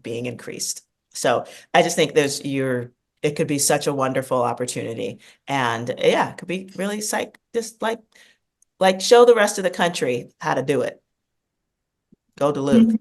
S5: being increased. So I just think it could be such a wonderful opportunity, and it could be really just show the rest of the country how to do it. Go Duluth.